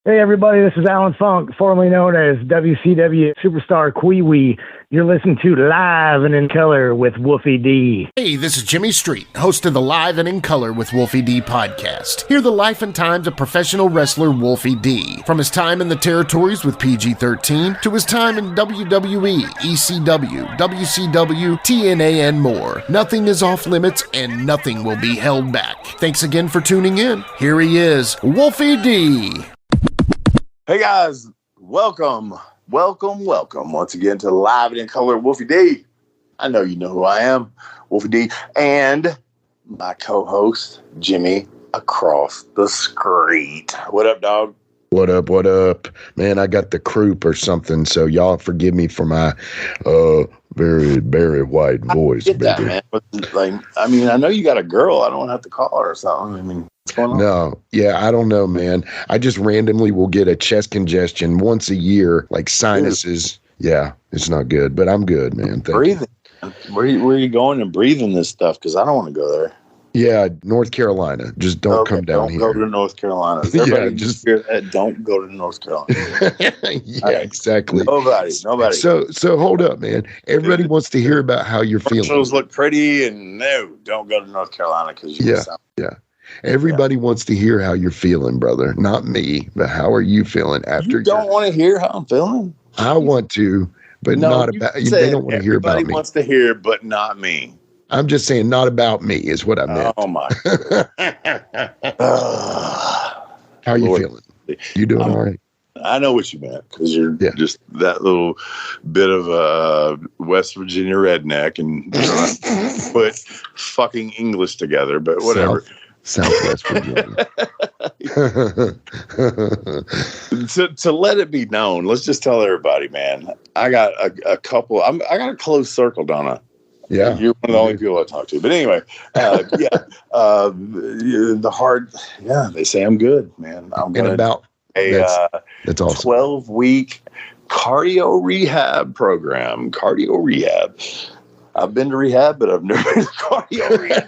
Hey everybody, this is Alan Funk, formerly known as WCW Superstar Kwee-Wee. You're listening to Live and in Color with Wolfie D. Hey, this is Jimmy Street, host of the Live and in Color with Wolfie D podcast. Hear the life and times of professional wrestler Wolfie D. From his time in the territories with PG-13 to his time in WWE, ECW, WCW, TNA, and more. Nothing is off limits and nothing will be held back. Thanks again for tuning in. Here he is, Wolfie D. Hey guys, welcome once again to Live and in Color Wolfie D. I know you know who I am, Wolfie D, and my co-host, Jimmy, across the street. What up, dog? What up? Man, I got the croup or something, so y'all forgive me for my very, very white voice, I get baby. that, man. But, I know you got a girl. I don't have to call her or something. What's going on? No, yeah, I don't know, man. I just randomly will get a chest congestion once a year, like sinuses. Yeah, it's not good, but I'm good, man. Breathing. Where are you going and breathing this stuff? Because I don't want to go there. Yeah, North Carolina. Just don't come down here. Don't go to North Carolina. Everybody just hear that. Don't go to North Carolina. Yeah, exactly. Nobody. So hold up, man. Everybody wants to hear about how you're feeling. Commercials look pretty, and no, don't go to North Carolina because yeah. Everybody wants to hear how you're feeling, brother. Not me, but how are you feeling after? You don't want to hear how I'm feeling. I want to, but not about. They don't want to hear about me. Everybody wants to hear, but not me. I'm just saying, not about me is what I meant. Oh my! How are you feeling? You doing all right? I know what you meant because you're just that little bit of a West Virginia redneck and put fucking English together, but whatever. Southwest Virginia. To let it be known, let's just tell everybody, man. I got a couple. I got a close circle, Donna. Yeah, you're one of the only people I talk to. But anyway, the hard. Yeah, they say I'm good, man. I'm going about that's awesome. 12-week cardio rehab program. Cardio rehab. I've been to rehab, but I've never been to cardio rehab.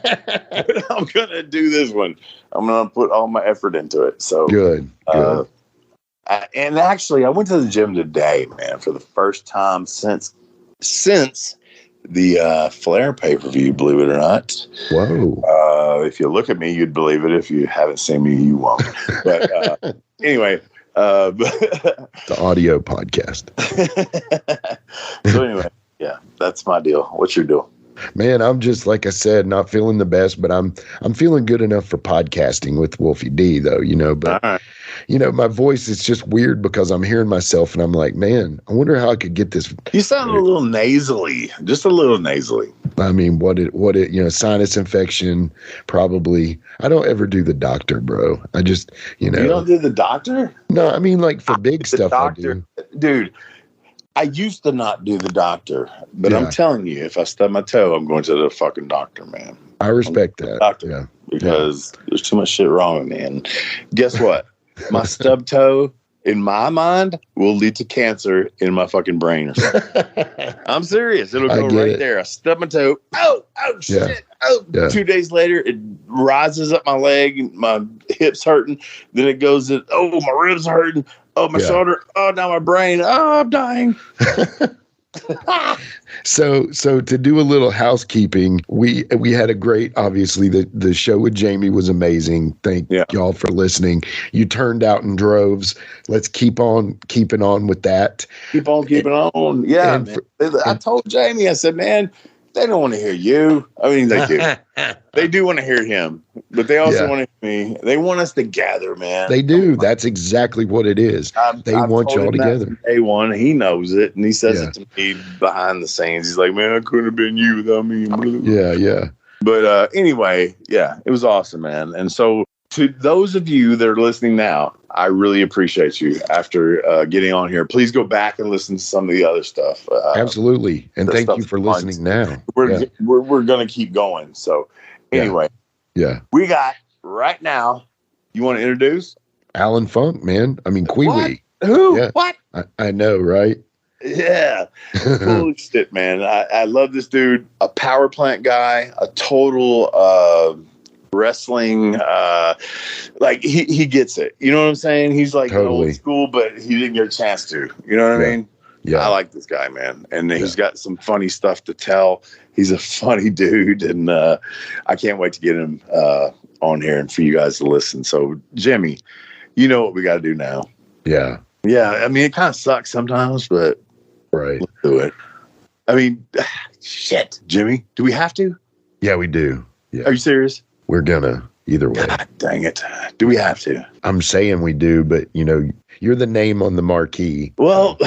I'm going to do this one. I'm going to put all my effort into it. So good. And actually, I went to the gym today, man, for the first time since the Flair pay-per-view, believe it or not. Whoa. If you look at me, you'd believe it. If you haven't seen me, you won't. But anyway. The audio podcast. So anyway. Yeah, that's my deal. What's your deal? Man, I'm just, like I said, not feeling the best, but I'm feeling good enough for podcasting with Wolfie D, though, but, right. My voice is just weird because I'm hearing myself and I'm like, man, I wonder how I could get this. You sound a little nasally, just a little nasally. I mean, what it, sinus infection, probably. I don't ever do the doctor, bro. I just, You don't do the doctor? No, I mean, like for big stuff, doctor, I do. Dude. I used to not do the doctor, but I'm telling you, if I stub my toe, I'm going to the fucking doctor, man. I respect that. Doctor, because there's too much shit wrong with me. And guess what? My stub toe, in my mind, will lead to cancer in my fucking brain or something. I'm serious. It'll go right there. I stub my toe. Oh, shit. Oh, 2 days later, it rises up my leg. My hip's hurting. Then it goes, my ribs are hurting. Oh, my shoulder. Oh, now my brain. Oh, I'm dying. So to do a little housekeeping, we had a great, obviously the show with Jamie was amazing. Thank y'all for listening. You turned out in droves. Let's keep on keeping on with that. Keep on keeping on. Yeah, man. I told Jamie, I said, man, they don't want to hear you. I mean, they do. They do want to hear him, but they also want to hear me. They want us together, man. They do. That's exactly what it is. They want y'all together. Day one, he knows it, and he says it to me behind the scenes. He's like, man, I couldn't have been you without me. Yeah. But anyway, it was awesome, man. And so to those of you that are listening now, I really appreciate you after getting on here. Please go back and listen to some of the other stuff. Absolutely. And thank you for listening now. We're going to keep going. So anyway, we got right now, you want to introduce? Alan Funk, man. I mean, Kwee-Wee. Who? Yeah. What? I know, right? Yeah. Holy shit, man. I love this dude. A power plant guy, a total wrestling. Like he gets it. You know what I'm saying? He's like old school, but he didn't get a chance to. You know what I mean? Yeah. I like this guy, man. And he's got some funny stuff to tell. He's a funny dude. And I can't wait to get him on here and for you guys to listen. So, Jimmy, you know what we got to do now. Yeah. Yeah. I mean, it kind of sucks sometimes, but let's do it. I mean, shit, Jimmy, do we have to? Yeah, we do. Yeah. Are you serious? We're gonna either way. God dang it. Do we have to? I'm saying we do, but you're the name on the marquee. Well,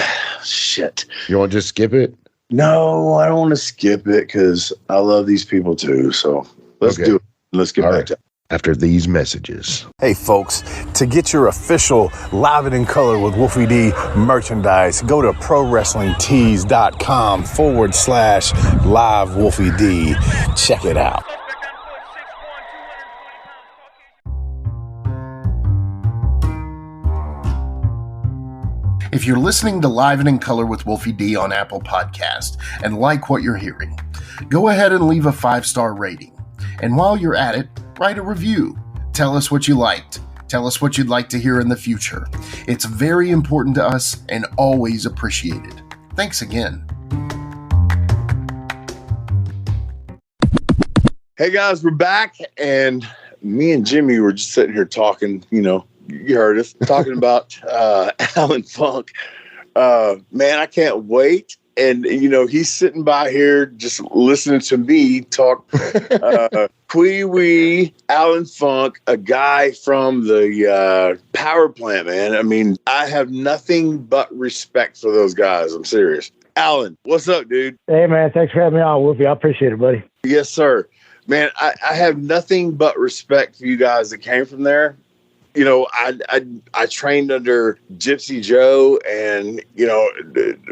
shit. You want to just skip it? No, I don't want to skip it because I love these people too. So let's do it. Let's get back to it. After these messages. Hey folks, to get your official Live and in Color with Wolfie D merchandise, go to ProWrestlingTees.com/Live Wolfie D. Check it out. If you're listening to Live and in Color with Wolfie D on Apple Podcast and like what you're hearing, go ahead and leave a 5-star rating. And while you're at it, write a review. Tell us what you liked. Tell us what you'd like to hear in the future. It's very important to us and always appreciated. Thanks again. Hey guys, we're back, and me and Jimmy were just sitting here talking, you heard us talking about Alan Funk. Man, I can't wait. And, he's sitting by here just listening to me talk Kwee Wee, Alan Funk, a guy from the power plant, man. I mean, I have nothing but respect for those guys. I'm serious. Alan, what's up, dude? Hey, man. Thanks for having me on, Wolfie. I appreciate it, buddy. Yes, sir. Man, I have nothing but respect for you guys that came from there. I trained under Gypsy Joe, and,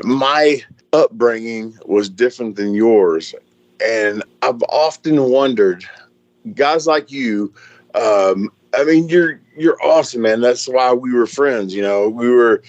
my upbringing was different than yours. And I've often wondered, guys like you, I mean, you're awesome, man. That's why we were friends. We were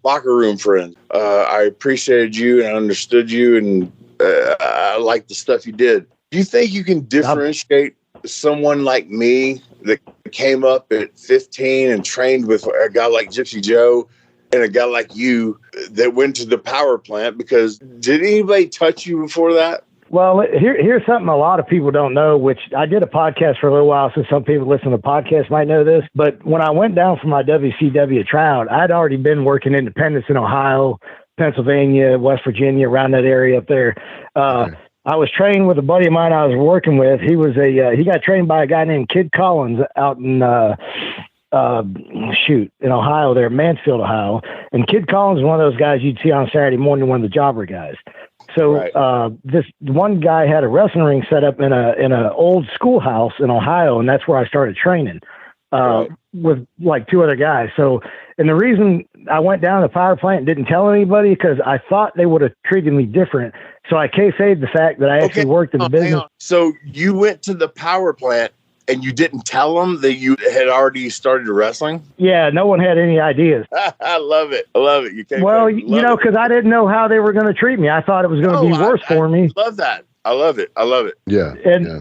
locker room friends. I appreciated you and I understood you, and I liked the stuff you did. Do you think you can differentiate someone like me that came up at 15 and trained with a guy like Gypsy Joe and a guy like you that went to the power plant? Because did anybody touch you before that? Well, here's something a lot of people don't know, which I did a podcast for a little while, so some people listening to the podcast might know this. But when I went down for my WCW tryout, I'd already been working independents in Ohio, Pennsylvania, West Virginia, around that area up there. I was trained with a buddy of mine I was working with. He was he got trained by a guy named Kid Collins out in in Ohio there, Mansfield, Ohio. And Kid Collins is one of those guys you'd see on Saturday morning, one of the jobber guys. So this one guy had a wrestling ring set up in a old schoolhouse in Ohio, and that's where I started training with like two other guys. So, and the reason I went down to the power plant and didn't tell anybody because I thought they would have treated me different. So I kayfabed the fact that I actually worked in the business. So you went to the power plant and you didn't tell them that you had already started wrestling? Yeah, no one had any ideas. I love it. I love it. Because I didn't know how they were going to treat me. I thought it was going to be worse for me. I love that. I love it. I love it. Yeah.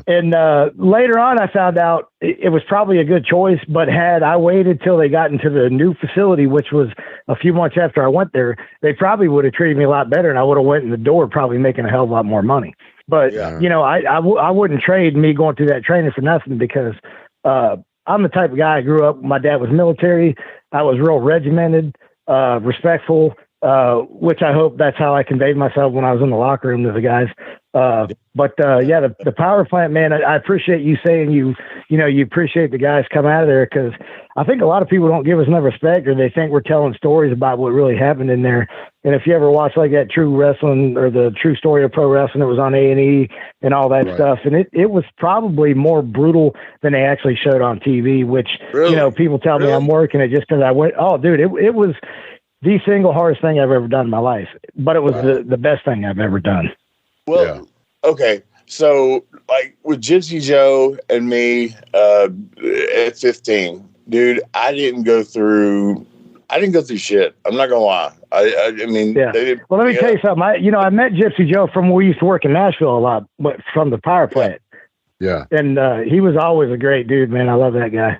And later on, I found out it was probably a good choice, but had I waited till they got into the new facility, which was a few months after I went there, they probably would have treated me a lot better, and I would have went in the door probably making a hell of a lot more money. But, I wouldn't trade me going through that training for nothing because I'm the type of guy I grew up. My dad was military. I was real regimented, respectful, which I hope that's how I conveyed myself when I was in the locker room to the guys. The power plant, man, I appreciate you saying you appreciate the guys come out of there, because I think a lot of people don't give us enough respect, or they think we're telling stories about what really happened in there. And if you ever watch like that True Wrestling or the True Story of Pro Wrestling, it was on A&E and all that stuff. And it was probably more brutal than they actually showed on TV, which, people tell me I'm working it just because I went, oh dude, it was the single hardest thing I've ever done in my life, but it was the best thing I've ever done. Well, okay. So like with Gypsy Joe and me, at 15, dude, I didn't go through shit. I'm not gonna lie. I mean, yeah. Well, let me tell you something. I met Gypsy Joe from when we used to work in Nashville a lot, but from the power plant. Yeah. And he was always a great dude, man. I love that guy.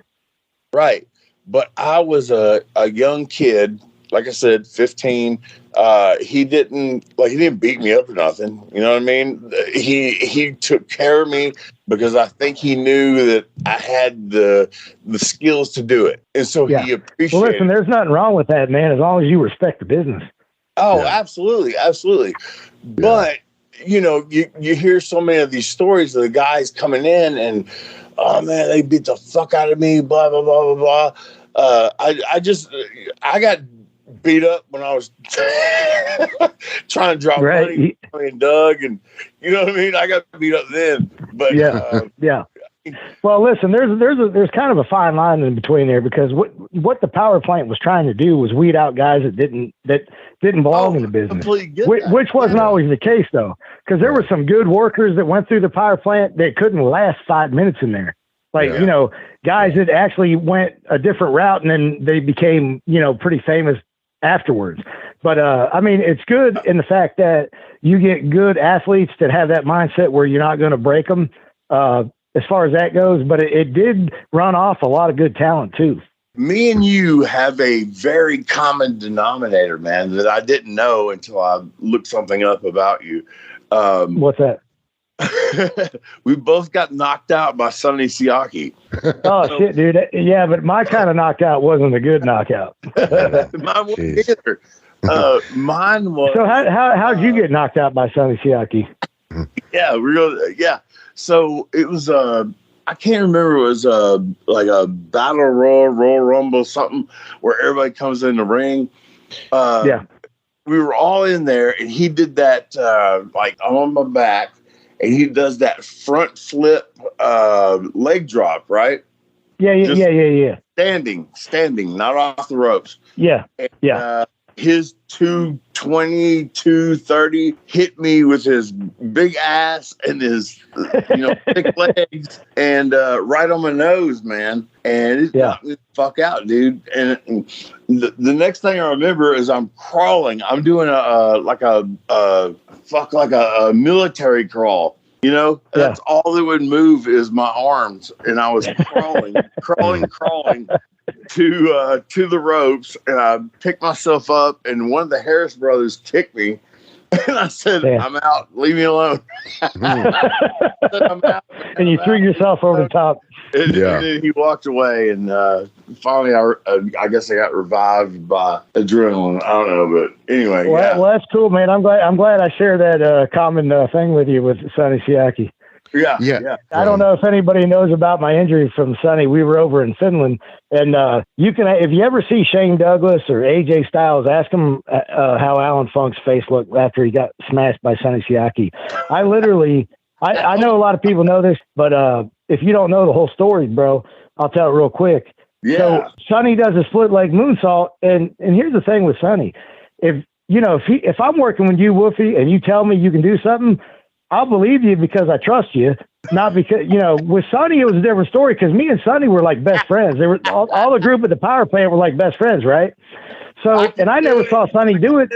Right. But I was a young kid, like I said, 15. He didn't beat me up or nothing. You know what I mean? He took care of me because I think he knew that I had the skills to do it. And so he appreciated Well, listen, there's nothing wrong with that, man, as long as you respect the business. Oh, absolutely. Absolutely. Yeah. But, you know, you hear so many of these stories of the guys coming in and, oh, man, they beat the fuck out of me, blah, blah, blah, blah, blah. I got beat up when I was trying to drop money and Doug, and you know what I mean? I got beat up then. But yeah. Well, listen, there's kind of a fine line in between there, because what the power plant was trying to do was weed out guys that didn't belong in the business, which wasn't always the case, though, because there were some good workers that went through the power plant that couldn't last 5 minutes in there. Like, you know, guys that actually went a different route and then they became, you know, pretty famous afterwards. But, I mean, it's good in the fact that you get good athletes that have that mindset where you're not going to break them, as far as that goes. But it did run off a lot of good talent, too. Me and you have a very common denominator, man, that I didn't know until I looked something up about you. What's that? We both got knocked out by Sonny Siaki. Oh, shit, dude. Yeah, but my kind of knockout wasn't a good knockout. Mine wasn't either. Mine was. So how'd you get knocked out by Sonny Siaki? Yeah. So it was I can't remember. It was like a battle royal rumble, something where everybody comes in the ring. We were all in there, and he did that like on my back. And he does that front flip leg drop, right? Yeah. Standing, not off the ropes. Yeah. His 220, 230 hit me with his big ass and his thick legs and right on my nose, man. And it knocked me the fuck out, dude. And the next thing I remember is I'm crawling. I'm doing a military crawl. You know, that's all that would move is my arms. And I was crawling to the ropes, and I picked myself up, and one of the Harris brothers kicked me, and I said, I'm out, leave me alone. I'm out. And you threw yourself over the top. And then he walked away, and finally I guess I got revived by adrenaline. I don't know, but anyway. Well, that's cool, man. I'm glad I share that common thing with you with Sonny Siaki. Yeah. I don't know if anybody knows about my injury from Sonny. We were over in Finland, and you can, if you ever see Shane Douglas or AJ Styles, ask him how Alan Funk's face looked after he got smashed by Sonny Siaki. I literally, I know a lot of people know this, but if you don't know the whole story, bro, I'll tell it real quick. Yeah. So Sonny does a split leg moonsault, and here's the thing with Sonny: if I'm working with you, Wolfie, and you tell me you can do something, I'll believe you because I trust you, not because, with Sonny, it was a different story because me and Sonny were like best friends. They were all the group at the power plant were like best friends, right? So, and I never saw Sonny do it,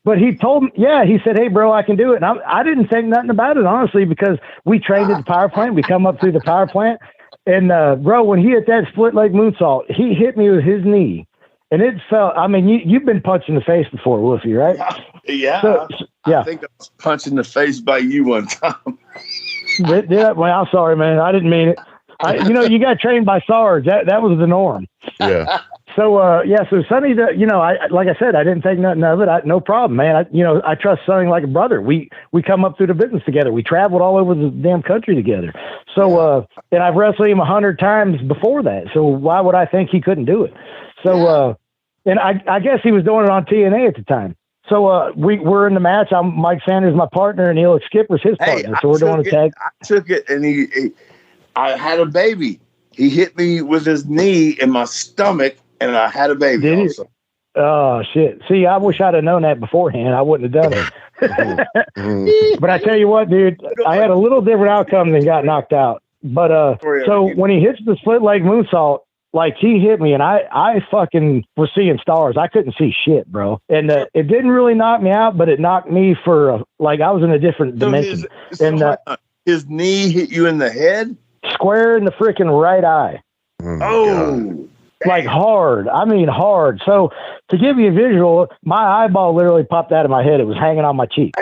but he told me, he said, hey, bro, I can do it. And I didn't think nothing about it, honestly, because we trained at the power plant. We come up through the power plant. And, bro, when he hit that split leg moonsault, he hit me with his knee. And it felt, I mean, you've been punched in the face before, Wolfie, right? Yeah. I think I was punched in the face by you one time. Yeah, well, I'm sorry, man. I didn't mean it. You got trained by Sarge. That was the norm. Yeah. So, so Sonny, like I said, I didn't think nothing of it. No problem, man. I trust Sonny like a brother. We come up through the business together. We traveled all over the damn country together. So, and I've wrestled him 100 times before that. So why would I think he couldn't do it? So, and I guess he was doing it on TNA at the time. So we're in the match. I'm Mike Sanders, my partner, and Elix Skipper's his partner. So we're doing a tag. I took it, and I had a baby. He hit me with his knee in my stomach, and I had a baby. Did also. Oh, shit. See, I wish I'd have known that beforehand. I wouldn't have done it. But I tell you what, dude, I had a little different outcome than got knocked out. But so when he hits the split leg moonsault, like he hit me and I fucking was seeing stars. I couldn't see shit, bro. And it didn't really knock me out, but it knocked me for like I was in a different dimension. His knee hit you in the head? Square in the freaking right eye. Oh. Like hard. I mean hard. So to give you a visual, my eyeball literally popped out of my head. It was hanging on my cheek.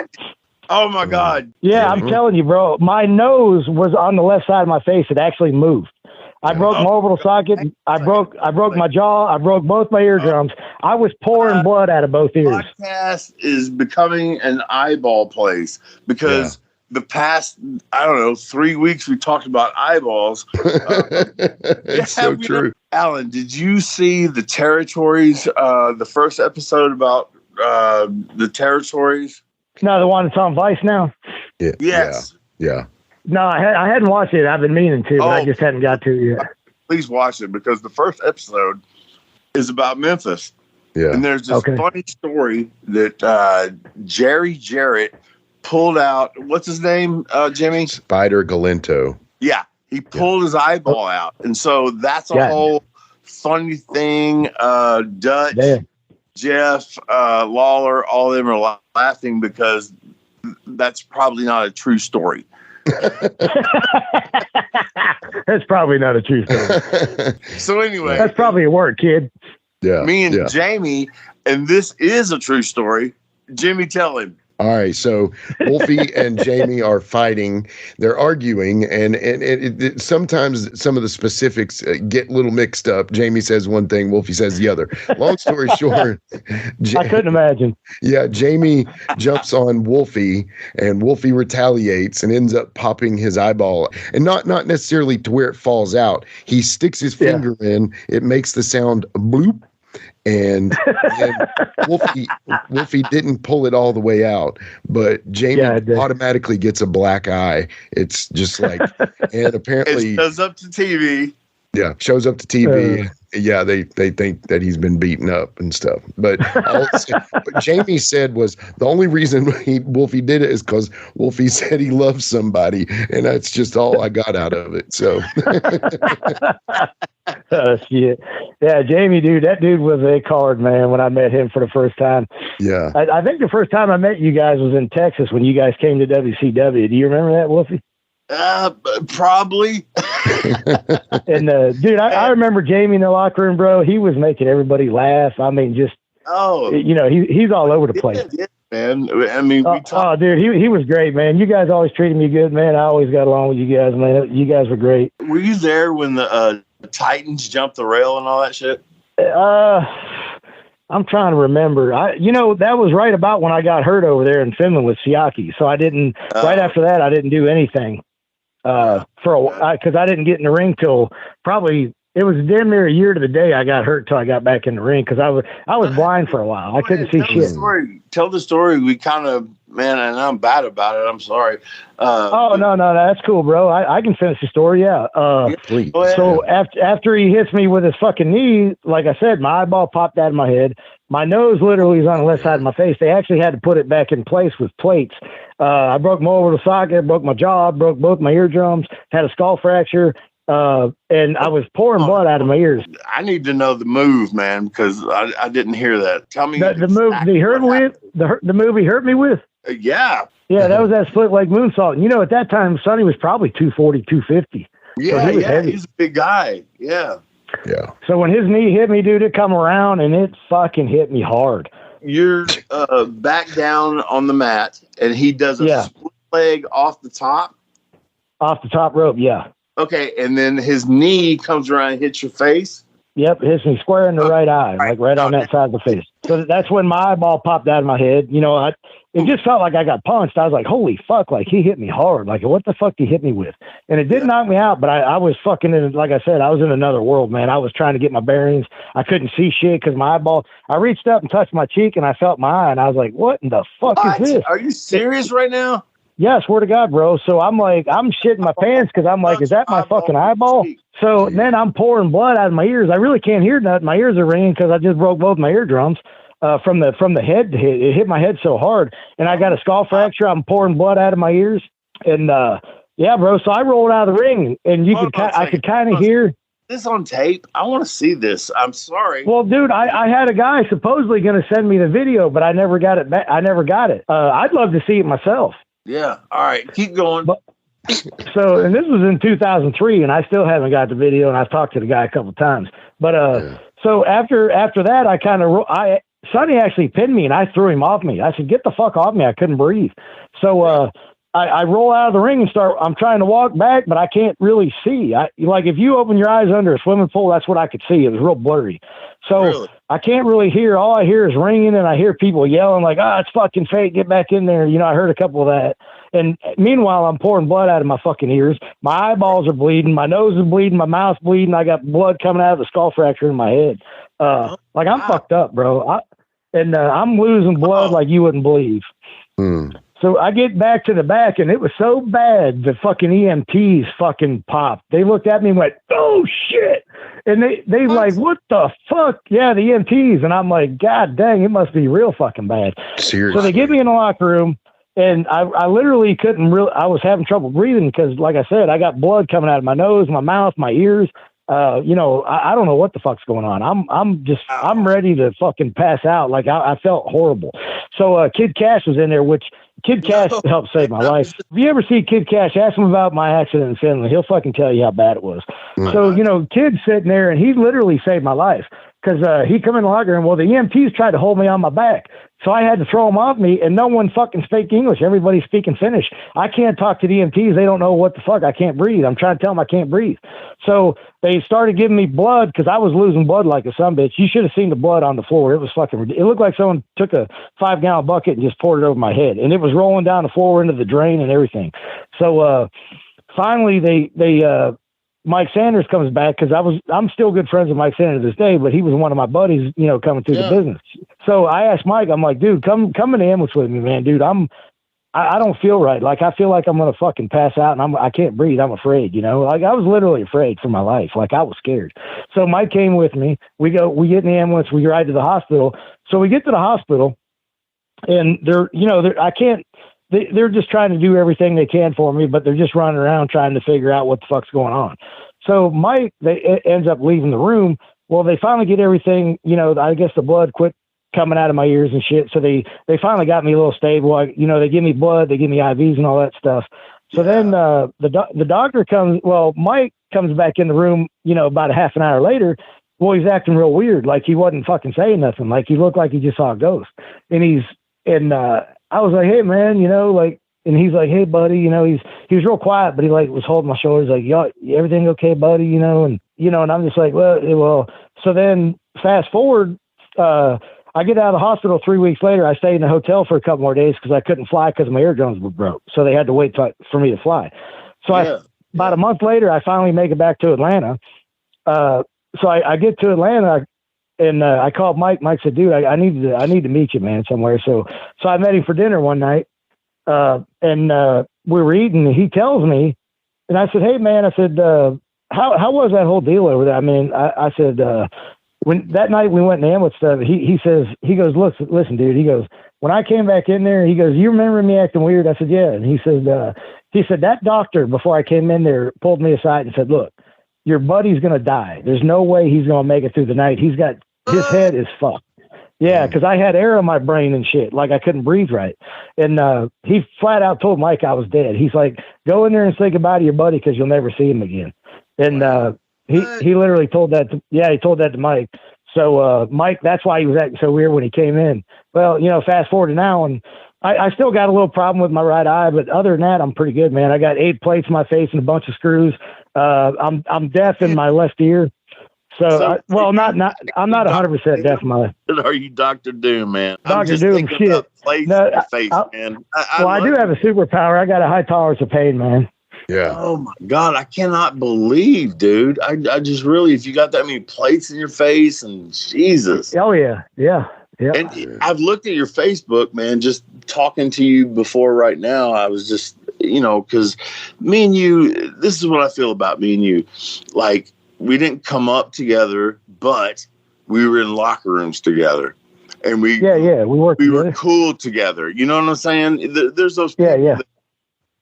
Oh my God. Yeah, I'm telling you, bro. My nose was on the left side of my face. It actually moved. I broke my orbital socket. I broke my jaw. I broke both my eardrums. I was pouring blood out of both ears. Podcast is becoming an eyeball place because the past, I don't know, 3 weeks we talked about eyeballs. It's so true. Alan, did you see the territories? The first episode about the territories? No, the one that's on Vice now. Yeah. Yes. Yeah. No, I hadn't watched it. I've been meaning to, but I just hadn't got to it yet. Please watch it because the first episode is about Memphis. Yeah. And there's this funny story that Jerry Jarrett pulled out. What's his name, Jimmy? Spider Galento. Yeah. He pulled his eyeball out. And so that's a whole funny thing. Dutch, Jeff, Lawler, all of them are laughing because that's probably not a true story. That's probably not a true story. So anyway, that's probably a word, kid. Yeah. Me and Jamie, and this is a true story. Jimmy, tell him. All right, so Wolfie and Jamie are fighting. They're arguing, and it, sometimes some of the specifics get a little mixed up. Jamie says one thing, Wolfie says the other. Long story short, I couldn't imagine. Yeah, Jamie jumps on Wolfie, and Wolfie retaliates and ends up popping his eyeball, and not necessarily to where it falls out. He sticks his finger in. It makes the sound bloop. And Wolfie didn't pull it all the way out, but Jamie automatically gets a black eye. It's just like, and apparently it shows up to TV. Yeah, shows up to TV. Yeah, they think that he's been beaten up and stuff. But what Jamie said was the only reason Wolfie did it is because Wolfie said he loves somebody, and that's just all I got out of it. So. Shit. Yeah, Jamie, dude, that dude was a card, man, when I met him for the first time. Yeah. I think the first time I met you guys was in Texas when you guys came to WCW. Do you remember that, Wolfie? Probably. And dude, I remember Jamie in the locker room, bro. He was making everybody laugh. I mean, just he's all over the place. Yeah, man. I mean, dude, he was great, man. You guys always treated me good, man. I always got along with you guys, man. You guys were great. Were you there when the Titans jumped the rail and all that shit? I'm trying to remember. That was right about when I got hurt over there in Finland with Siaki. So I didn't. Right after that, I didn't do anything. For a while, because I didn't get in the ring till probably it was damn near a year to the day I got hurt till I got back in the ring because I was blind for a while. I couldn't see shit. Tell the story. We kind of, man, and I'm bad about it. I'm sorry. No, that's cool, bro. I can finish the story. Yeah. Please. So after he hits me with his fucking knee, like I said, my eyeball popped out of my head. My nose literally is on the left side of my face. They actually had to put it back in place with plates. I broke my orbital socket, broke my jaw, broke both my eardrums, had a skull fracture, and I was pouring blood out of my ears. I need to know the move, man, because I didn't hear that. Tell me the move. The move he hurt me with. Yeah, that was that split leg moonsault. And at that time, Sonny was probably 240, 250. Yeah, so he was heavy. He's a big guy. Yeah. Yeah. So when his knee hit me, dude, it come around and it fucking hit me hard. You're back down on the mat, and he does a split leg off the top. Off the top rope, yeah. Okay, and then his knee comes around and hits your face. Yep, hits me square in the right eye, like right on that side of the face. So that's when my eyeball popped out of my head. It just felt like I got punched. I was like, holy fuck, like he hit me hard. Like, what the fuck did he hit me with? And it did knock me out, but I was fucking in, like I said, I was in another world, man. I was trying to get my bearings. I couldn't see shit because my eyeball, I reached up and touched my cheek and I felt my eye and I was like, what in the fuck is this? Are you serious right now? Yeah, I swear to God, bro. So I'm like, I'm shitting my pants because I'm like, is that my fucking eyeball? So then I'm pouring blood out of my ears. I really can't hear nothing. My ears are ringing because I just broke both my eardrums from the head. It hit my head so hard, and I got a skull fracture. I'm pouring blood out of my ears, and bro. So I rolled out of the ring, and I could kind of hear. This on tape? I want to see this. I'm sorry. Well, dude, I had a guy supposedly going to send me the video, but I never got it back. I never got it. I'd love to see it myself. Yeah. All right. Keep going. So, and this was in 2003, and I still haven't got the video, and I've talked to the guy a couple of times. But so after that, I kind of Sonny actually pinned me, and I threw him off me. I said, "Get the fuck off me!" I couldn't breathe. So I roll out of the ring and I'm trying to walk back, but I can't really see. Like if you open your eyes under a swimming pool, that's what I could see. It was real blurry. So really? I can't really hear. All I hear is ringing, and I hear people yelling like, it's fucking fake. Get back in there. I heard a couple of that. And meanwhile, I'm pouring blood out of my fucking ears. My eyeballs are bleeding. My nose is bleeding. My mouth's bleeding. I got blood coming out of the skull fracture in my head. Like I'm fucked up, bro. I'm losing blood like you wouldn't believe. So I get back to the back, and it was so bad, the fucking EMTs fucking popped. They looked at me and went, "Oh, shit." And they like, "What the fuck?" Yeah, the EMTs. And I'm like, God dang, it must be real fucking bad. Seriously. So they get me in the locker room, and I literally couldn't I was having trouble breathing because, like I said, I got blood coming out of my nose, my mouth, my ears. I don't know what the fuck's going on. I'm ready to fucking pass out. Like I felt horrible. So Kid Cash was in there, which Kid Cash helped save my life. If you ever see Kid Cash, ask him about my accident in Finland. He'll fucking tell you how bad it was. So, Kid's sitting there, and he literally saved my life because he come in the locker room. Well, the EMTs tried to hold me on my back. So I had to throw them off me, and no one fucking speak English. Everybody's speaking Finnish. I can't talk to the EMTs. They don't know what the fuck. I can't breathe. I'm trying to tell them I can't breathe. So they started giving me blood because I was losing blood like a sumbitch. You should have seen the blood on the floor. It was fucking, it looked like someone took a 5-gallon bucket and just poured it over my head. And it was rolling down the floor into the drain and everything. So finally they Mike Sanders comes back because I'm still good friends with Mike Sanders to this day, but he was one of my buddies, coming through the business. So I asked Mike, I'm like, dude, come in the ambulance with me, man, dude. I don't feel right. Like I feel like I'm gonna fucking pass out, and I can't breathe. I'm afraid, Like I was literally afraid for my life. Like I was scared. So Mike came with me. We get in the ambulance. We ride to the hospital. So we get to the hospital, and they're just trying to do everything they can for me, but they're just running around trying to figure out what the fuck's going on. So Mike, ends up leaving the room. Well, they finally get everything, I guess the blood quit coming out of my ears and shit. So they finally got me a little stable. They give me blood, they give me IVs and all that stuff. So then the doctor comes, Mike comes back in the room, about a half an hour later. Well, he's acting real weird. Like he wasn't fucking saying nothing. Like he looked like he just saw a ghost. And I was like, "Hey man," and he's like, "Hey buddy," he was real quiet, but he was holding my shoulders like, "Yo, everything okay, buddy?" And I'm just like, well. So then fast forward, I get out of the hospital 3 weeks later. I stayed in the hotel for a couple more days because I couldn't fly because my eardrums were broke. So they had to wait for me to fly. So about a month later, I finally make it back to Atlanta. So I get to Atlanta. And I called Mike. Mike said, "Dude, I need to meet you, man, somewhere." So I met him for dinner one night, and we were eating. And he tells me, and I said, "Hey, man," I said, "How was that whole deal over there?" I mean, I said, when that night we went in the ambulance stuff, he goes, listen, dude. He goes, when I came back in there, he goes, "You remember me acting weird?" I said, "Yeah." And he said, that doctor before I came in there pulled me aside and said, "Look, your buddy's gonna die. There's no way he's gonna make it through the night. His head is fucked." Yeah, because I had air in my brain and shit. Like I couldn't breathe right. And he flat out told Mike I was dead. He's like, "Go in there and say goodbye to your buddy because you'll never see him again." And he literally told that. He told that to Mike. So Mike, that's why he was acting so weird when he came in. Well, fast forward to now, and I still got a little problem with my right eye, but other than that, I'm pretty good, man. I got 8 plates in my face and a bunch of screws. I'm deaf in my left ear. So I'm not 100% deaf in my life. Are you Dr. Doom, man? Dr. Doom, shit. No, face, man. I do have a superpower. I got a high tolerance of pain, man. Yeah. Oh my God, I cannot believe, dude. I just really, if you got that many plates in your face, and Jesus. Oh yeah. And I've looked at your Facebook, man. Just talking to you before right now, I was just, because me and you, this is what I feel about me and you, like. We didn't come up together, but we were in locker rooms together, and we worked. We were cool together. You know what I'm saying? There's those people that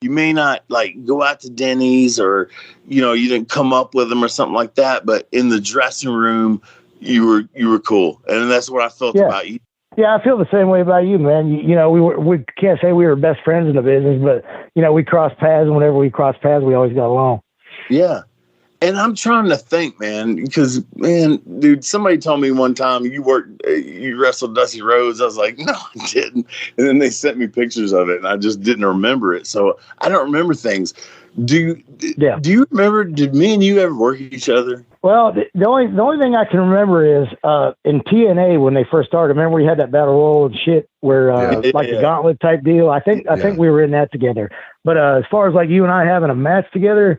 you may not like go out to Denny's, or you didn't come up with them or something like that, but in the dressing room, you were cool, and that's what I felt about you. Yeah, I feel the same way about you, man. You know, we can't say we were best friends in the business, but you know, we crossed paths, and whenever we crossed paths, we always got along. Yeah. And I'm trying to think, man, because, man, dude, somebody told me one time you wrestled Dusty Rhodes. I was like, no, I didn't. And then they sent me pictures of it, and I just didn't remember it. So I don't remember things. Do you remember, did me and you ever work each other? Well, the only thing I can remember is in TNA when they first started. Remember we had that battle royal and shit where the gauntlet type deal. I think we were in that together. But as far as like you and I having a match together,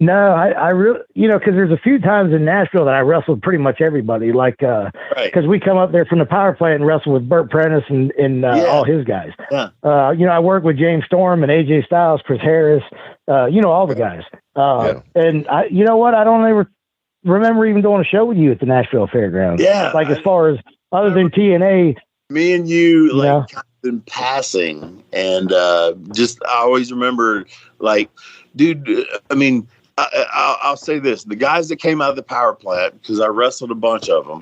no, I really, you know, because there's a few times in Nashville that I wrestled pretty much everybody, like, because we come up there from the power plant and wrestle with Burt Prentice and all his guys. Yeah. You know, I work with James Storm and AJ Styles, Chris Harris, you know, all the guys. And you know what? I don't ever remember even doing a show with you at the Nashville Fairgrounds. Yeah. Like as far as other than TNA. Me and you, like, kind of in passing. And just, I always remember, like, dude, I mean, I'll say this: the guys that came out of the power plant, because I wrestled a bunch of them,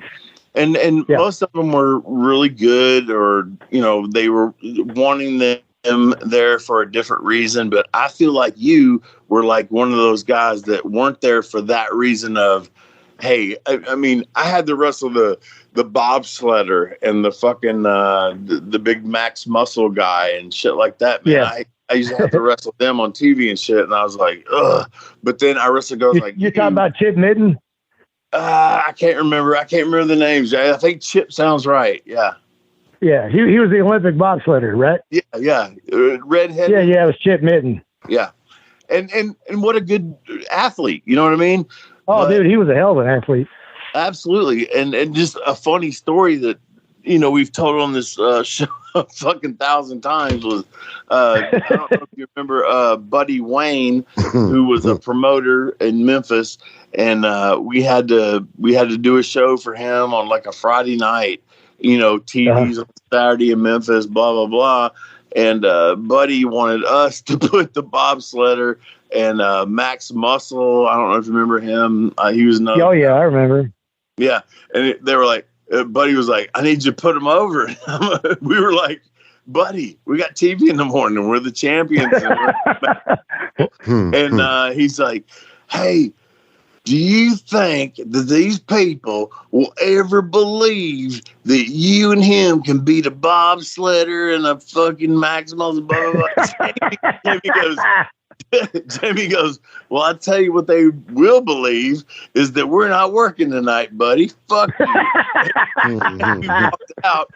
and most of them were really good, or you know, they were wanting them there for a different reason. But I feel like you were like one of those guys that weren't there for that reason of, hey, I mean, I had to wrestle the bobsledder and the fucking the big Max Muscle guy and shit like that, man. Yeah. I used to have to wrestle them on TV and shit, and I was like, ugh. But then I wrestled girls like you're talking about Chip Midden? I can't remember. I can't remember the names. I think Chip sounds right. Yeah. Yeah, he was the Olympic bobsledder, right? Yeah. Redhead. Yeah, it was Chip Midden. Yeah. And what a good athlete. You know what I mean? Oh, dude, he was a hell of an athlete. Absolutely. And just a funny story that, you know, we've told on this show a fucking 1,000 times was, I don't know if you remember Buddy Wayne, who was a promoter in Memphis. And we had to do a show for him on like a Friday night, you know, TV's on Saturday in Memphis, blah, blah, blah. And Buddy wanted us to put the bobsledder and Max Muscle. I don't know if you remember him. He was another. Oh, yeah, I remember. Yeah. And they were like, Buddy was like, I need you to put him over. We were like, Buddy, we got TV in the morning. We're the champions. And he's like, hey, do you think that these people will ever believe that you and him can beat a bobsledder and a fucking Maximus? Blah, blah, blah. Jamie goes, well, I'll tell you what they will believe is that we're not working tonight, buddy. Fuck you. He walked out.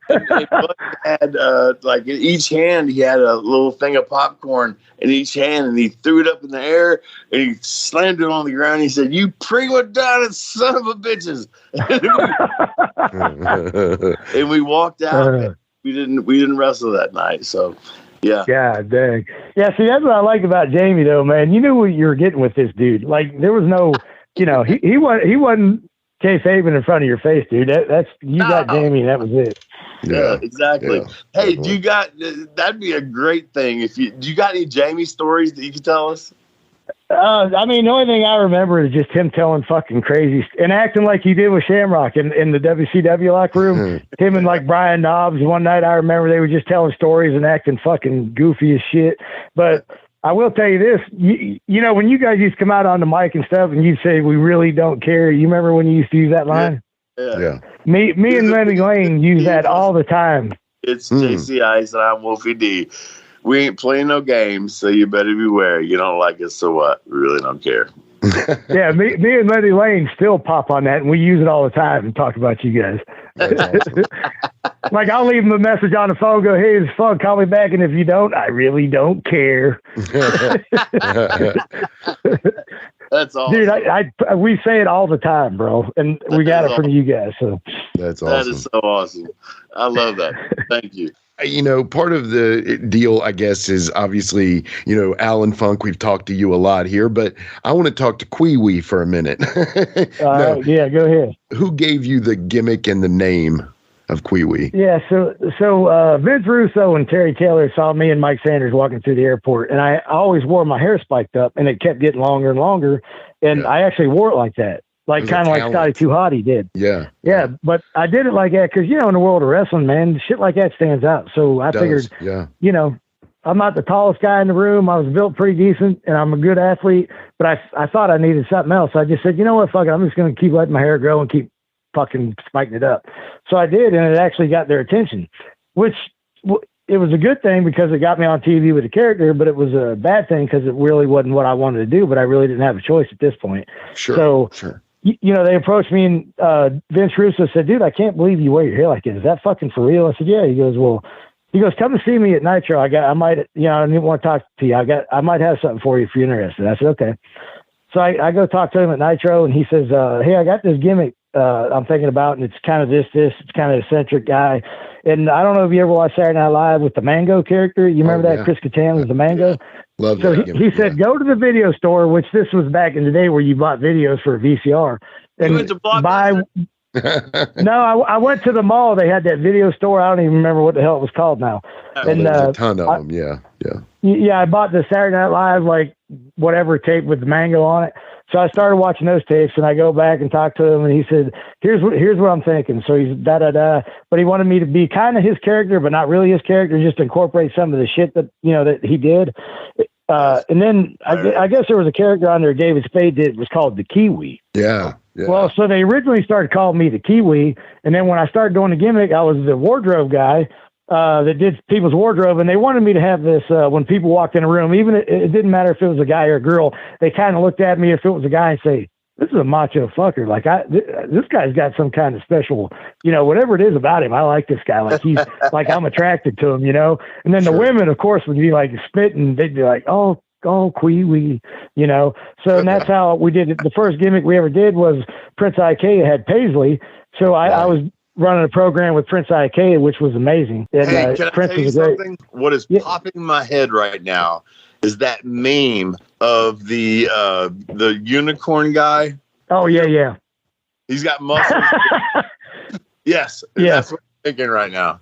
And Buddy had, like, in each hand, he had a little thing of popcorn in each hand, and he threw it up in the air, and he slammed it on the ground. He said, you prima donna son of a bitches. And we walked out. We didn't wrestle that night, so... Yeah. God dang. Yeah, see, that's what I like about Jamie, though, man. You knew what you were getting with this dude. Like, there was no, you know, he wasn't kayfabing in front of your face, dude. You got Jamie, and that was it. Yeah, exactly. Yeah. Hey, that'd be a great thing. Do you got any Jamie stories that you can tell us? I mean, the only thing I remember is just him telling fucking crazy and acting like he did with Shamrock in the WCW locker room. Him and like Brian Knobbs. One night I remember they were just telling stories and acting fucking goofy as shit. But I will tell you this, you know, when you guys used to come out on the mic and stuff and you'd say, we really don't care. You remember when you used to use that line? Yeah. Me and Lenny Lane use that all the time. It's JC Ice and I'm Wolfie D. We ain't playing no games, so you better beware. You don't like us, so what? We really don't care. Yeah, me and Lenny Lane still pop on that, and we use it all the time and talk about you guys. Awesome. Like, I'll leave him a message on the phone, go, hey, it's fun, call me back, and if you don't, I really don't care. That's awesome. Dude, we say it all the time, bro, and we got it from you guys. So that's awesome. That is so awesome. I love that. Thank you. You know, part of the deal, I guess, is obviously, you know, Alan Funk. We've talked to you a lot here, but I want to talk to Kwee Wee for a minute. Yeah, go ahead. Who gave you the gimmick and the name of Kwee Wee? Yeah, so Vince Russo and Terry Taylor saw me and Mike Sanders walking through the airport, and I always wore my hair spiked up, and it kept getting longer and longer, and I actually wore it like that. like kind of like Scotty 2 Hotty did. Yeah. But I did it like that because, you know, in the world of wrestling, man, shit like that stands out. So I figured, you know, I'm not the tallest guy in the room. I was built pretty decent and I'm a good athlete, but I thought I needed something else. I just said, you know what, fuck it. I'm just going to keep letting my hair grow and keep fucking spiking it up. So I did, and it actually got their attention, which it was a good thing because it got me on TV with the character, but it was a bad thing because it really wasn't what I wanted to do, but I really didn't have a choice at this point. Sure. You know, they approached me and Vince Russo said, dude, I can't believe you wear your hair like this. Is that fucking for real? I said, yeah. He goes, come and see me at Nitro. I might, you know, I didn't want to talk to you. I might have something for you if you're interested. I said, okay. So I go talk to him at Nitro and he says, hey, I got this gimmick I'm thinking about, and it's kind of this, it's kind of eccentric guy. And I don't know if you ever watched Saturday Night Live with the Mango character. You remember that? Chris Kattan was the Mango. Love so that. He said, go to the video store, which this was back in the day where you bought videos for a VCR. And you went to Blockbuster? No, I went to the mall. They had that video store. I don't even remember what the hell it was called now. And there's a ton of them. Yeah, I bought the Saturday Night Live, like whatever tape with the Mango on it. So I started watching those tapes, and I go back and talk to him, and he said, "Here's what I'm thinking." So he's but he wanted me to be kind of his character, but not really his character, just incorporate some of the shit that that he did. And then I guess there was a character on there David Spade did. It was called the Kiwi. Yeah. Well, so they originally started calling me the Kiwi, and then when I started doing the gimmick, I was the wardrobe guy that did people's wardrobe, and they wanted me to have this when people walked in a room, even it didn't matter if it was a guy or a girl, they kind of looked at me if it was a guy and say, this is a macho fucker. Like this guy's got some kind of special, whatever it is about him. I like this guy. Like he's like, I'm attracted to him, and then the women, of course, would be like spitting. They'd be like, oh, Kiwi, So and that's how we did it. The first gimmick we ever did was Prince Ikea had Paisley. So I was running a program with Prince Ikea, which was amazing. And, hey, can Prince I tell you something? What is popping in my head right now is that meme of the unicorn guy. Oh yeah. He's got muscles. Yes. Yeah. That's what I'm thinking right now.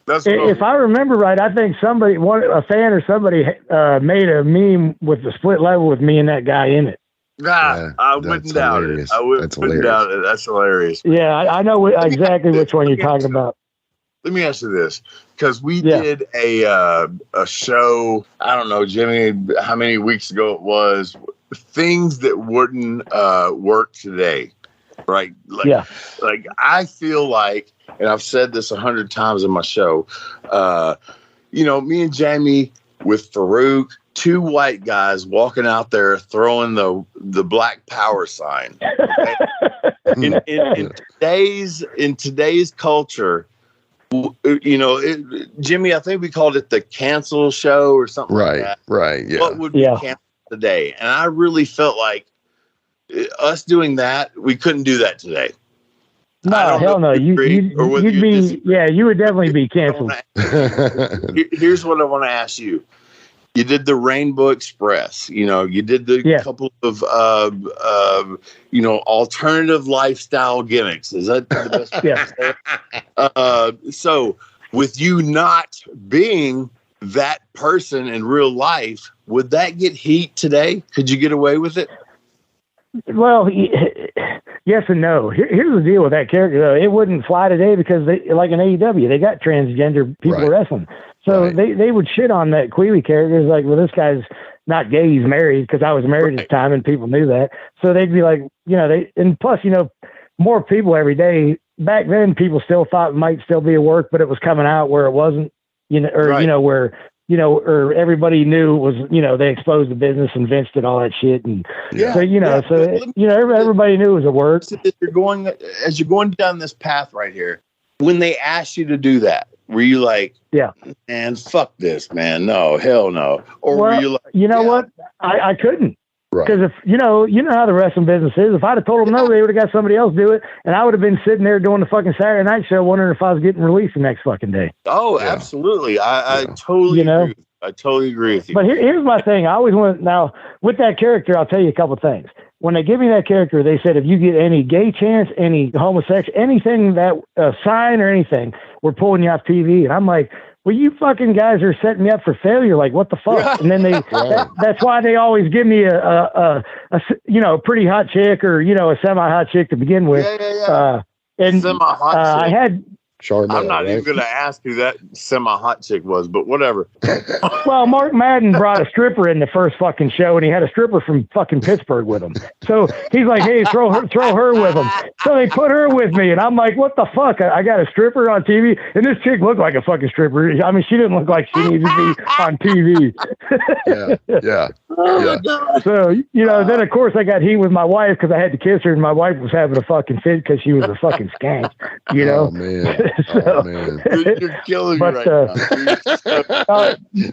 If I remember right, I think a fan or somebody made a meme with the split level with me and that guy in it. I wouldn't doubt it. I wouldn't doubt it. That's hilarious. Yeah, I know exactly which one you're talking about. Let me ask you this, because we did a show, I don't know, Jimmy, how many weeks ago it was, things that wouldn't work today, right? Like I feel like, and I've said this 100 times in my show, me and Jamie with Farouk, two white guys walking out there throwing the Black Power sign. Okay? in today's culture, Jimmy, I think we called it the cancel show or something like that. Right. Yeah. What would be canceled today? And I really felt like us doing that, we couldn't do that today. No, hell no. You would definitely be canceled. Here's what I want to ask you. You did the Rainbow Express, you did the couple of, alternative lifestyle gimmicks. Is that the best? So with you not being that person in real life, would that get heat today? Could you get away with it? Well, yes and no. Here's the deal with that character, though. It wouldn't fly today because like in AEW, they got transgender people wrestling. So they would shit on that Kiwi character. It's like, well, this guy's not gay, he's married, because I was married at the time and people knew that. So they'd be like, and plus, more people every day. Back then, people still thought it might still be a work, but it was coming out where it wasn't, where or everybody knew it was, they exposed the business and Vince did all that shit. And everybody knew it was a work. As you're going down this path right here, when they asked you to do that, were you like, man, fuck this, man. No, hell no. Or were you like, what? I couldn't. Right. Because if, you know how the wrestling business is. If I'd have told them no, they would have got somebody else do it. And I would have been sitting there doing the fucking Saturday night show wondering if I was getting released the next fucking day. Oh, absolutely. I totally agree. I totally agree with you. But here's my thing. I always want now with that character, I'll tell you a couple of things. When they give me that character, they said, if you get any gay chance, any homosexual, anything that sign or anything, we're pulling you off TV. And I'm like, well, you fucking guys are setting me up for failure. Like, what the fuck? And then that's why they always give me a pretty hot chick or, a semi-hot chick to begin with. And semi-hot chick. I had, Charlotte, I'm not even going to ask who that semi-hot chick was, but whatever. well, Mark Madden brought a stripper in the first fucking show, and he had a stripper from fucking Pittsburgh with him. So he's like, hey, throw her with him. So they put her with me, and I'm like, what the fuck? I got a stripper on TV, and this chick looked like a fucking stripper. I mean, she didn't look like she needed to be on TV. Yeah. So, then of course I got heat with my wife because I had to kiss her, and my wife was having a fucking fit because she was a fucking skank, Oh, man. So, man. You're killing me right now.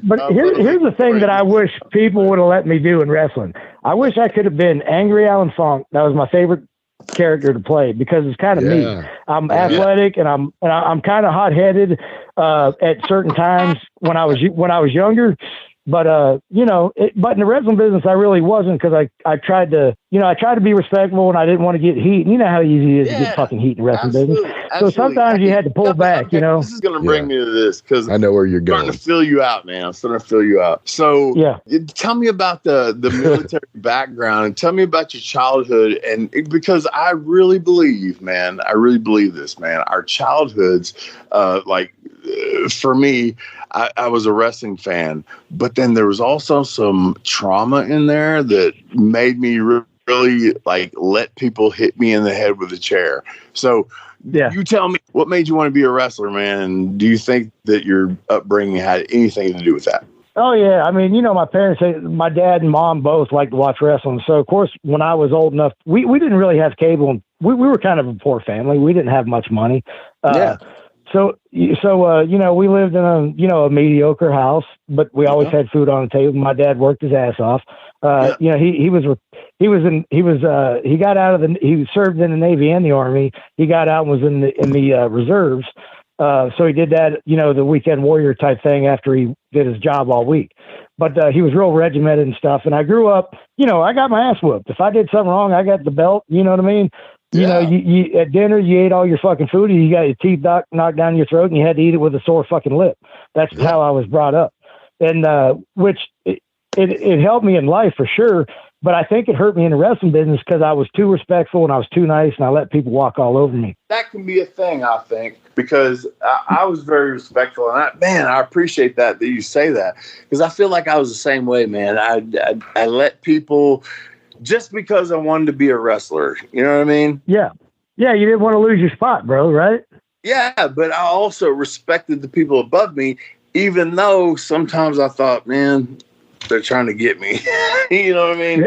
But here's the thing that I wish people would have let me do in wrestling. I wish I could have been Angry Alan Funk. That was my favorite character to play because it's kind of me. I'm athletic and I'm kind of hot-headed at certain times when I was younger. But but in the wrestling business, I really wasn't because I tried to be respectful and I didn't want to get heat. And you know how easy it is to get fucking heat in the wrestling business. So sometimes you had to pull back. This is going to bring me to this because I know where you're going. I'm starting to fill you out, man. I'm starting to fill you out. So tell me about the military background and tell me about your childhood. And because I really believe this, man. Our childhoods, for me, I was a wrestling fan, but then there was also some trauma in there that made me really let people hit me in the head with a chair. So you tell me, what made you want to be a wrestler, man? And do you think that your upbringing had anything to do with that? Oh, yeah. I mean, my parents, my dad and mom both liked to watch wrestling. So, of course, when I was old enough, we didn't really have cable. And we were kind of a poor family. We didn't have much money. So we lived in a mediocre house, but we always had food on the table. My dad worked his ass off. He served in the Navy and the Army. He got out and was in the reserves. So he did that, the weekend warrior type thing after he did his job all week. But he was real regimented and stuff. And I grew up, I got my ass whooped. If I did something wrong, I got the belt. You know what I mean? You at dinner, you ate all your fucking food and you got your teeth knocked down your throat and you had to eat it with a sore fucking lip. That's how I was brought up. And which it helped me in life for sure. But I think it hurt me in the wrestling business because I was too respectful and I was too nice and I let people walk all over me. That can be a thing, I think, because I was very respectful. And I appreciate that you say that because I feel like I was the same way, man. I let people... just because I wanted to be a wrestler. You know what I mean? Yeah. Yeah, you didn't want to lose your spot, bro, right? Yeah, but I also respected the people above me, even though sometimes I thought, man, they're trying to get me. You know what I mean?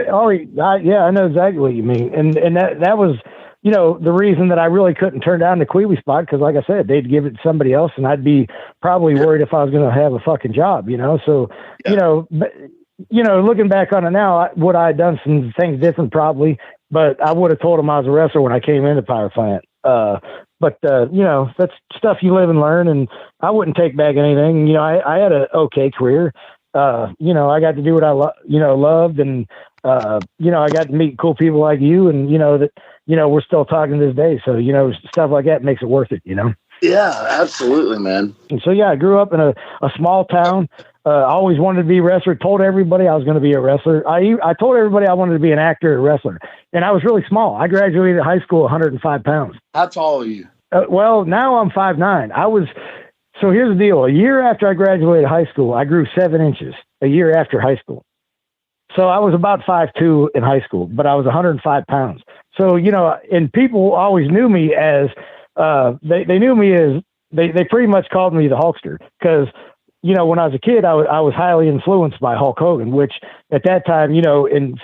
I know exactly what you mean. And that was, the reason that I really couldn't turn down the Queewee spot because, like I said, they'd give it to somebody else, and I'd be probably worried if I was going to have a fucking job, So, looking back on it now, would I have done some things different? Probably, but I would have told him I was a wrestler when I came into Power Plant. But that's stuff you live and learn, and I wouldn't take back anything. I had an okay career. I got to do what I loved, and I got to meet cool people like you, and we're still talking to this day. So stuff like that makes it worth it. Yeah, absolutely, man. And so I grew up in a small town. I always wanted to be a wrestler. Told everybody I was going to be a wrestler. I told everybody I wanted to be an actor or a wrestler. And I was really small. I graduated high school 105 pounds. How tall are you? Well, now I'm 5'9". So here's the deal. A year after I graduated high school, I grew 7 inches a year after high school. So I was about 5'2" in high school, but I was 105 pounds. So, and people always knew me as, they knew me as, they pretty much called me the Hulkster because, when I was a kid, I was highly influenced by Hulk Hogan, which at that time, in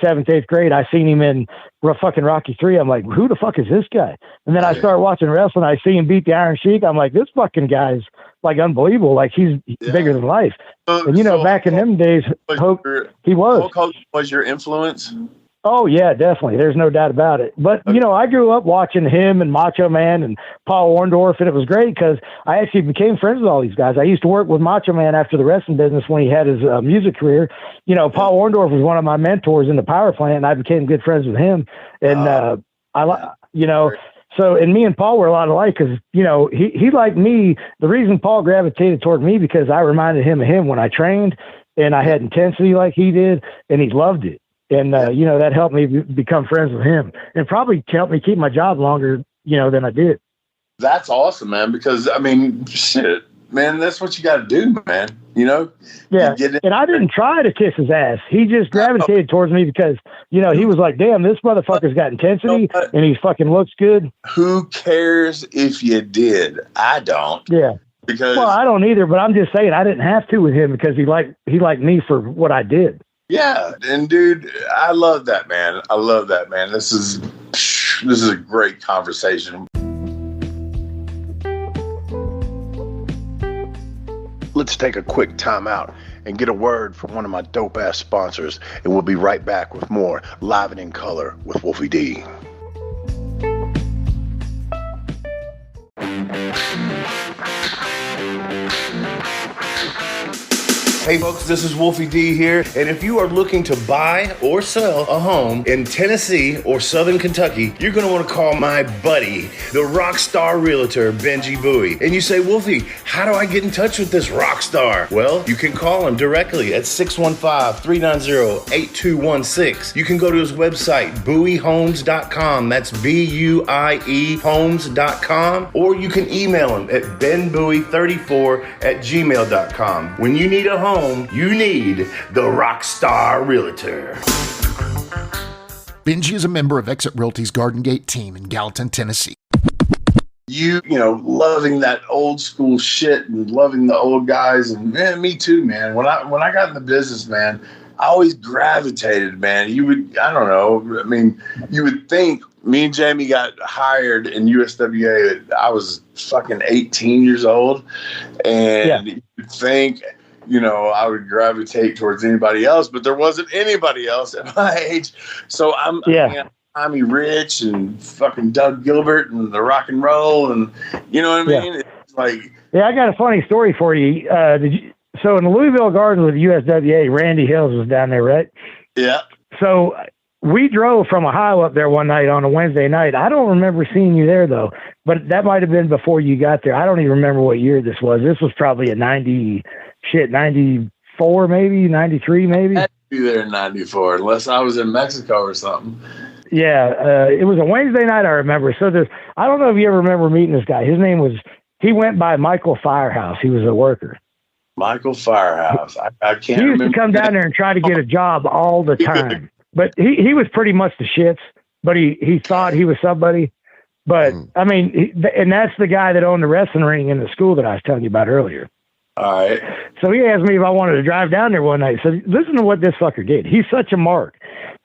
7th, 8th grade, I seen him in fucking Rocky 3. I'm like, who the fuck is this guy? And then I started watching wrestling. I see him beat the Iron Sheik. I'm like, this fucking guy's like unbelievable. Like he's bigger than life. And back in them days, he was. Hulk Hogan was your influence? Oh, yeah, definitely. There's no doubt about it. But, I grew up watching him and Macho Man and Paul Orndorff, and it was great because I actually became friends with all these guys. I used to work with Macho Man after the wrestling business when he had his music career. Paul Orndorff was one of my mentors in the Power Plant, and I became good friends with him. And, So, and me and Paul were a lot alike because, you know, he liked me. The reason Paul gravitated toward me because I reminded him of him when I trained, and I had intensity like he did, and he loved it. And, you know, that helped me become friends with him and probably helped me keep my job longer, you know, than I did. That's awesome, man, because, I mean, shit, man, that's what you got to do, man, you know? Yeah, and I didn't try to kiss his ass. He just gravitated towards me because, you know, he was like, damn, this motherfucker's got intensity, and he fucking looks good. Who cares if you did? I don't. Yeah. Because, well, I don't either, but I'm just saying I didn't have to with him because he liked me for what I did. Yeah, and dude, I love that, man. I love that, man. This is a great conversation. Let's take a quick time out and get a word from one of my dope-ass sponsors, and we'll be right back with more Live and in Color with Wolfie D. Hey folks, this is Wolfie D here, and if you are looking to buy or sell a home in Tennessee or Southern Kentucky, you're going to want to call my buddy, the rock star realtor, Benji Bowie. And you say, Wolfie, how do I get in touch with this rock star? Well, you can call him directly at 615-390-8216. You can go to his website, bowiehomes.com. That's B-U-I-E homes.com. Or you can email him at benbowie34@gmail.com. When you need a home, you need the Rockstar Realtor. Benji is a member of Exit Realty's Garden Gate team in Gallatin, Tennessee. You know, loving that old school shit and loving the old guys, and man, me too, man. When I got in the business, man, I always gravitated, man. You would think me and Jamie got hired in USWA. I was fucking 18 years old, and you would think, you know, I would gravitate towards anybody else, but there wasn't anybody else at my age. So I'm Tommy Rich and fucking Doug Gilbert and the rock and roll, and you know what I mean? It's like, I got a funny story for you. So in the Louisville Gardens with USWA, Randy Hills was down there, right? Yeah. So we drove from Ohio up there one night on a Wednesday night. I don't remember seeing you there though, but that might have been before you got there. I don't even remember what year this was. This was probably a 94 maybe, 93 maybe. I had to be there in 94 unless I was in Mexico or something. Yeah, it was a Wednesday night, I remember. So I don't know if you ever remember meeting this guy. His name he went by Michael Firehouse. He was a worker. Michael Firehouse. I can't remember. He used to come down there and try to get a job all the time. But he was pretty much the shits, but he thought he was somebody. But, I mean, and that's the guy that owned the wrestling ring in the school that I was telling you about earlier. All right. So he asked me if I wanted to drive down there one night. So listen to what this fucker did. He's such a mark.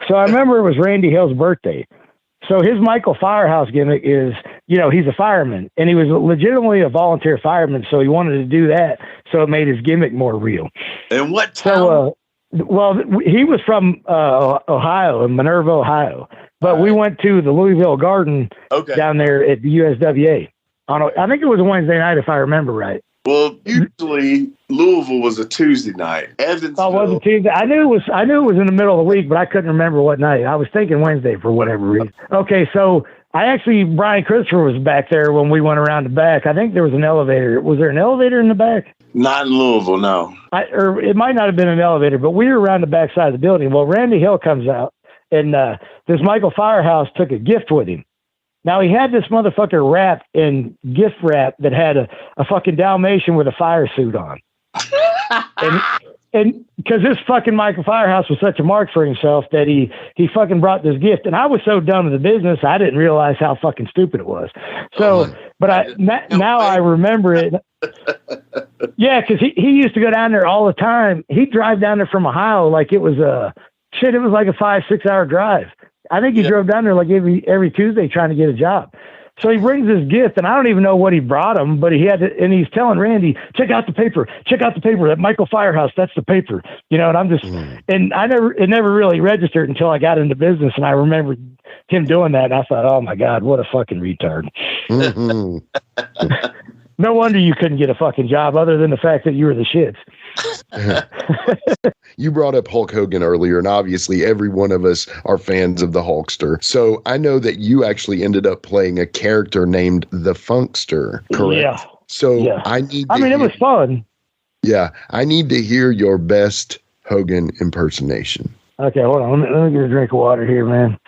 So I remember it was Randy Hill's birthday. So his Michael Firehouse gimmick is, you know, he's a fireman, and he was legitimately a volunteer fireman. So he wanted to do that. So it made his gimmick more real. And what town? So, well, he was from Ohio, in Minerva, Ohio. But we went to the Louisville Garden down there at the USWA. I think it was a Wednesday night, if I remember right. Well, usually Louisville was a Tuesday night. Evansville. Oh, was it Tuesday? I knew it was in the middle of the week, but I couldn't remember what night. I was thinking Wednesday for whatever reason. Okay, so Brian Christopher was back there when we went around the back. I think there was an elevator. Was there an elevator in the back? Not in Louisville, no. Or it might not have been an elevator, but we were around the back side of the building. Well, Randy Hill comes out, and this Michael Firehouse took a gift with him. Now, he had this motherfucker wrapped in gift wrap that had a fucking Dalmatian with a fire suit on. and because this fucking Michael Firehouse was such a mark for himself that he fucking brought this gift. And I was so done with the business, I didn't realize how fucking stupid it was. So, but now I remember it. Yeah, because he used to go down there all the time. He'd drive down there from Ohio like it was it was like a 5-6 hour drive. I think he drove down there like every Tuesday trying to get a job. So he brings this gift, and I don't even know what he brought him, but and he's telling Randy, check out the paper, that Michael Firehouse, that's the paper, you know, and I'm just, and it never really registered until I got into business, and I remembered him doing that, and I thought, oh my God, what a fucking retard. No wonder you couldn't get a fucking job other than the fact that you were the shits. You brought up Hulk Hogan earlier, and obviously every one of us are fans of the Hulkster. So I know that you actually ended up playing a character named the Funkster, correct? Yeah. So Yeah. it was fun. Yeah, I need to hear your best Hogan impersonation. Okay, hold on. Let me get a drink of water here, man.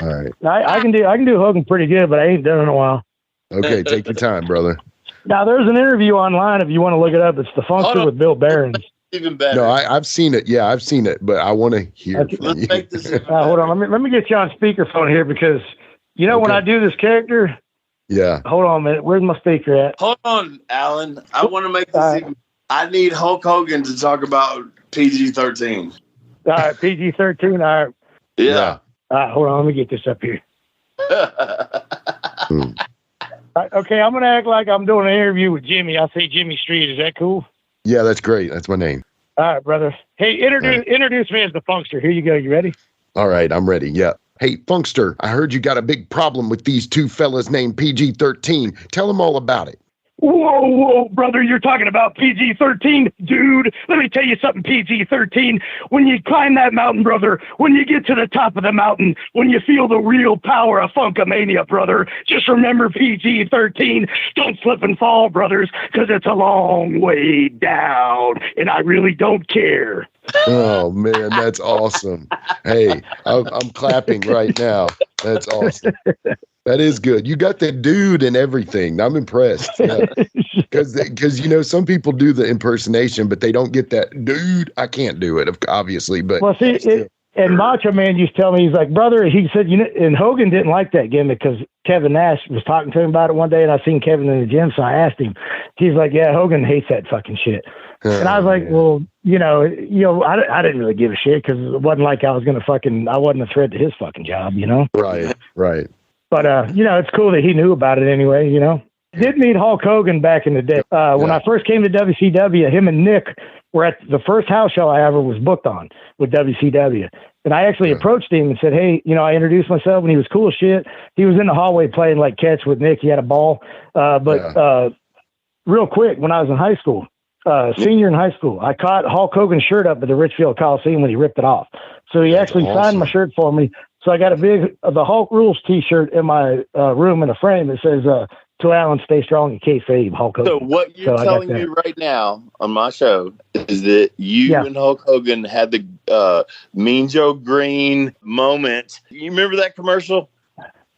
All right. I can do Hogan pretty good, but I ain't done it in a while. Okay, take your time, brother. Now, there's an interview online if you want to look it up. It's the Funkster with Bill Behrens. Even better. No, I've seen it. Yeah, I've seen it, but I want to hear from Let's you. make this even Hold better. on. Let me get you on speakerphone here because, when I do this character, Yeah. hold on a minute. Where's my speaker at? Hold on, Alan. I want to make this All right. even. I need Hulk Hogan to talk about PG-13. All right, PG-13. All right. Yeah. All right, hold on. Let me get this up here. Hmm. Okay, I'm going to act like I'm doing an interview with Jimmy. I say Jimmy Street. Is that cool? Yeah, that's great. That's my name. All right, brother. Hey, introduce me as the Funkster. Here you go. You ready? All right, I'm ready. Yeah. Hey, Funkster, I heard you got a big problem with these two fellas named PG-13. Tell them all about it. Whoa, brother, you're talking about PG-13? Dude, let me tell you something, PG-13. When you climb that mountain, brother, when you get to the top of the mountain, when you feel the real power of Funkamania, brother, just remember PG-13. Don't slip and fall, brothers, because it's a long way down, and I really don't care. Oh, man, that's awesome. Hey, I'm clapping right now. That's awesome. That is good. You got the dude and everything. I'm impressed. Because some people do the impersonation, but they don't get that dude. I can't do it, obviously. But well, see, and Macho Man used to tell me, he's like, brother, he said, and Hogan didn't like that gimmick because Kevin Nash was talking to him about it one day, and I seen Kevin in the gym, so I asked him. He's like, yeah, Hogan hates that fucking shit. And I was like, well, I didn't really give a shit because it wasn't like I wasn't a threat to his fucking job, Right. But, it's cool that he knew about it anyway, Did meet Hulk Hogan back in the day. When I first came to WCW, him and Nick were at the first house show I ever was booked on with WCW. And I actually approached him and said, hey, I introduced myself, and he was cool as shit. He was in the hallway playing like catch with Nick. He had a ball. Real quick, when I was in high school, senior in high school, I caught Hulk Hogan's shirt up at the Richfield Coliseum when he ripped it off. So he actually signed my shirt for me. So I got the Hulk Rules T-shirt in my room in a frame that says, to Alan, stay strong and kayfabe, Hulk Hogan. So what you're telling me right now on my show is that you and Hulk Hogan had the Mean Joe Green moment. You remember that commercial?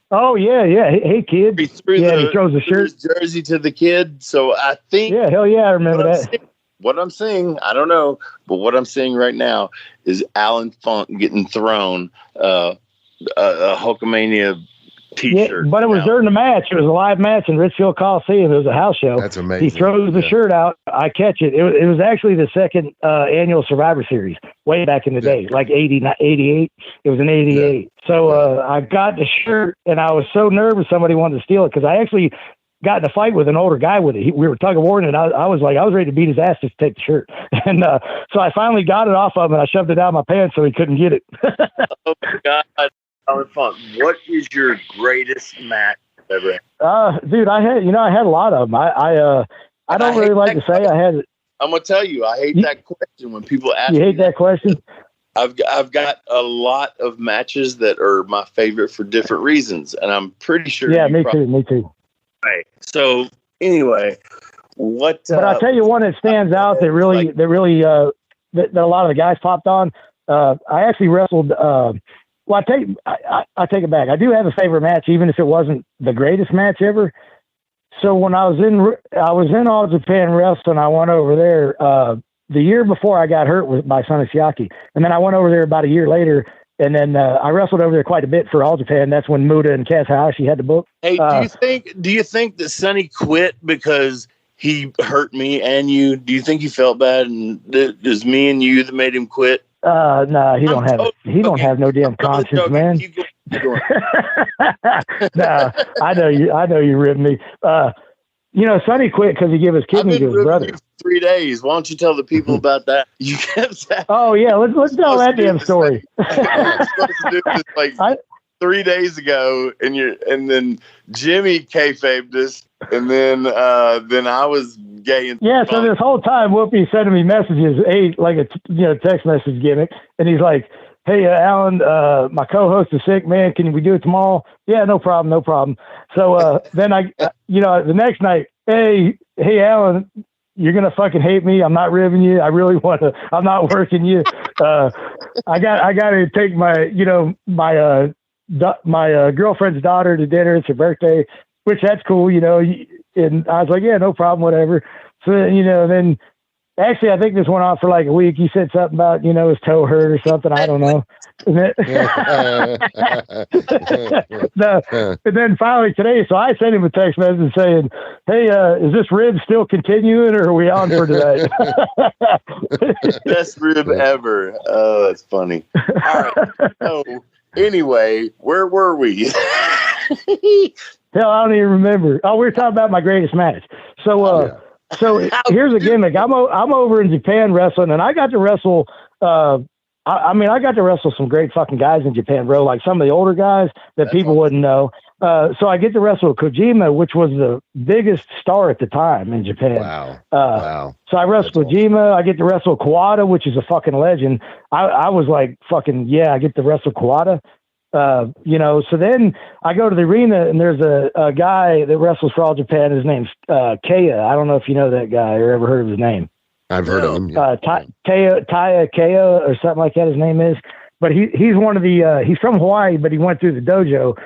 Oh, yeah. Hey, kid. He throws the shirt. His jersey to the kid. So I think... Yeah, hell yeah, I remember that. What I'm seeing, I don't know, but what I'm seeing right now is Alan Funk getting thrown a Hulkamania T-shirt. Yeah, but it was during the match. It was a live match in Richfield Coliseum. It was a house show. That's amazing. He throws the shirt out. I catch it. It was actually the second annual Survivor Series way back in the day, like 88. It was in 88. Yeah. So I got the shirt, and I was so nervous somebody wanted to steal it because I actually got in a fight with an older guy with it. We were tug of war, and I was ready to beat his ass just to take the shirt. And so I finally got it off of him, and I shoved it down my pants so he couldn't get it. Oh, my God. Alan Funk, what is your greatest match ever? Dude, I had a lot of them. I don't really like to say I had. I'm gonna tell you, I hate that question when people ask. You hate that question? I've got a lot of matches that are my favorite for different reasons, and I'm pretty sure. Yeah, me too. Right. So anyway, what? But I'll tell you one that stands out that really that a lot of the guys popped on. I actually wrestled. Well, I take it back. I do have a favorite match, even if it wasn't the greatest match ever. So when I was in All Japan Wrestling, I went over there the year before I got hurt by Sonny Siaki, and then I went over there about a year later, and then I wrestled over there quite a bit for All Japan. That's when Muda and Kaz Hayashi had the book. Hey, do you think that Sonny quit because he hurt me and you? Do you think he felt bad, and it was me and you that made him quit? No, he don't have no damn conscience, man. No, I know you ribbed me. Sonny quit because he gave his kidney to his brother. 3 days. Why don't you tell the people about that? You kept saying. Oh yeah, let's tell that damn story. I'm supposed to do this 3 days ago, and then Jimmy kayfabed us, and then I was gay and yeah. So this whole time, Whoopi sending me messages, like a text message gimmick, and he's like, "Hey, Alan, my co-host is sick, man. Can we do it tomorrow?" Yeah, no problem. So then the next night, hey, Alan, you're gonna fucking hate me. I'm not ribbing you. I really want to. I'm not working you. I got to take my my girlfriend's daughter to dinner. It's her birthday, which that's cool, And I was like, yeah, no problem, whatever. So then. Actually, I think this went on for like a week. He said something about, his toe hurt or something. I don't know. And then finally today, so I sent him a text message saying, hey, is this rib still continuing or are we on for today? Best rib ever. Oh, that's funny. All right. So anyway, where were we? Hell, I don't even remember. Oh, we were talking about my greatest match. So, So here's a gimmick. I'm over in Japan wrestling, and I got to wrestle. I got to wrestle some great fucking guys in Japan, bro. Like some of the older guys that people wouldn't know. So I get to wrestle Kojima, which was the biggest star at the time in Japan. Wow. So I wrestled Kojima. I get to wrestle Kawada, which is a fucking legend. I was like, fucking yeah. I get to wrestle Kawada. So then I go to the arena and there's a guy that wrestles for All Japan. His name's Kaya. I don't know if you know that guy or ever heard of his name. I've heard of him. Yeah. Taya Kaya or something like that. His name is, but he's one of the, he's from Hawaii, but he went through the dojo.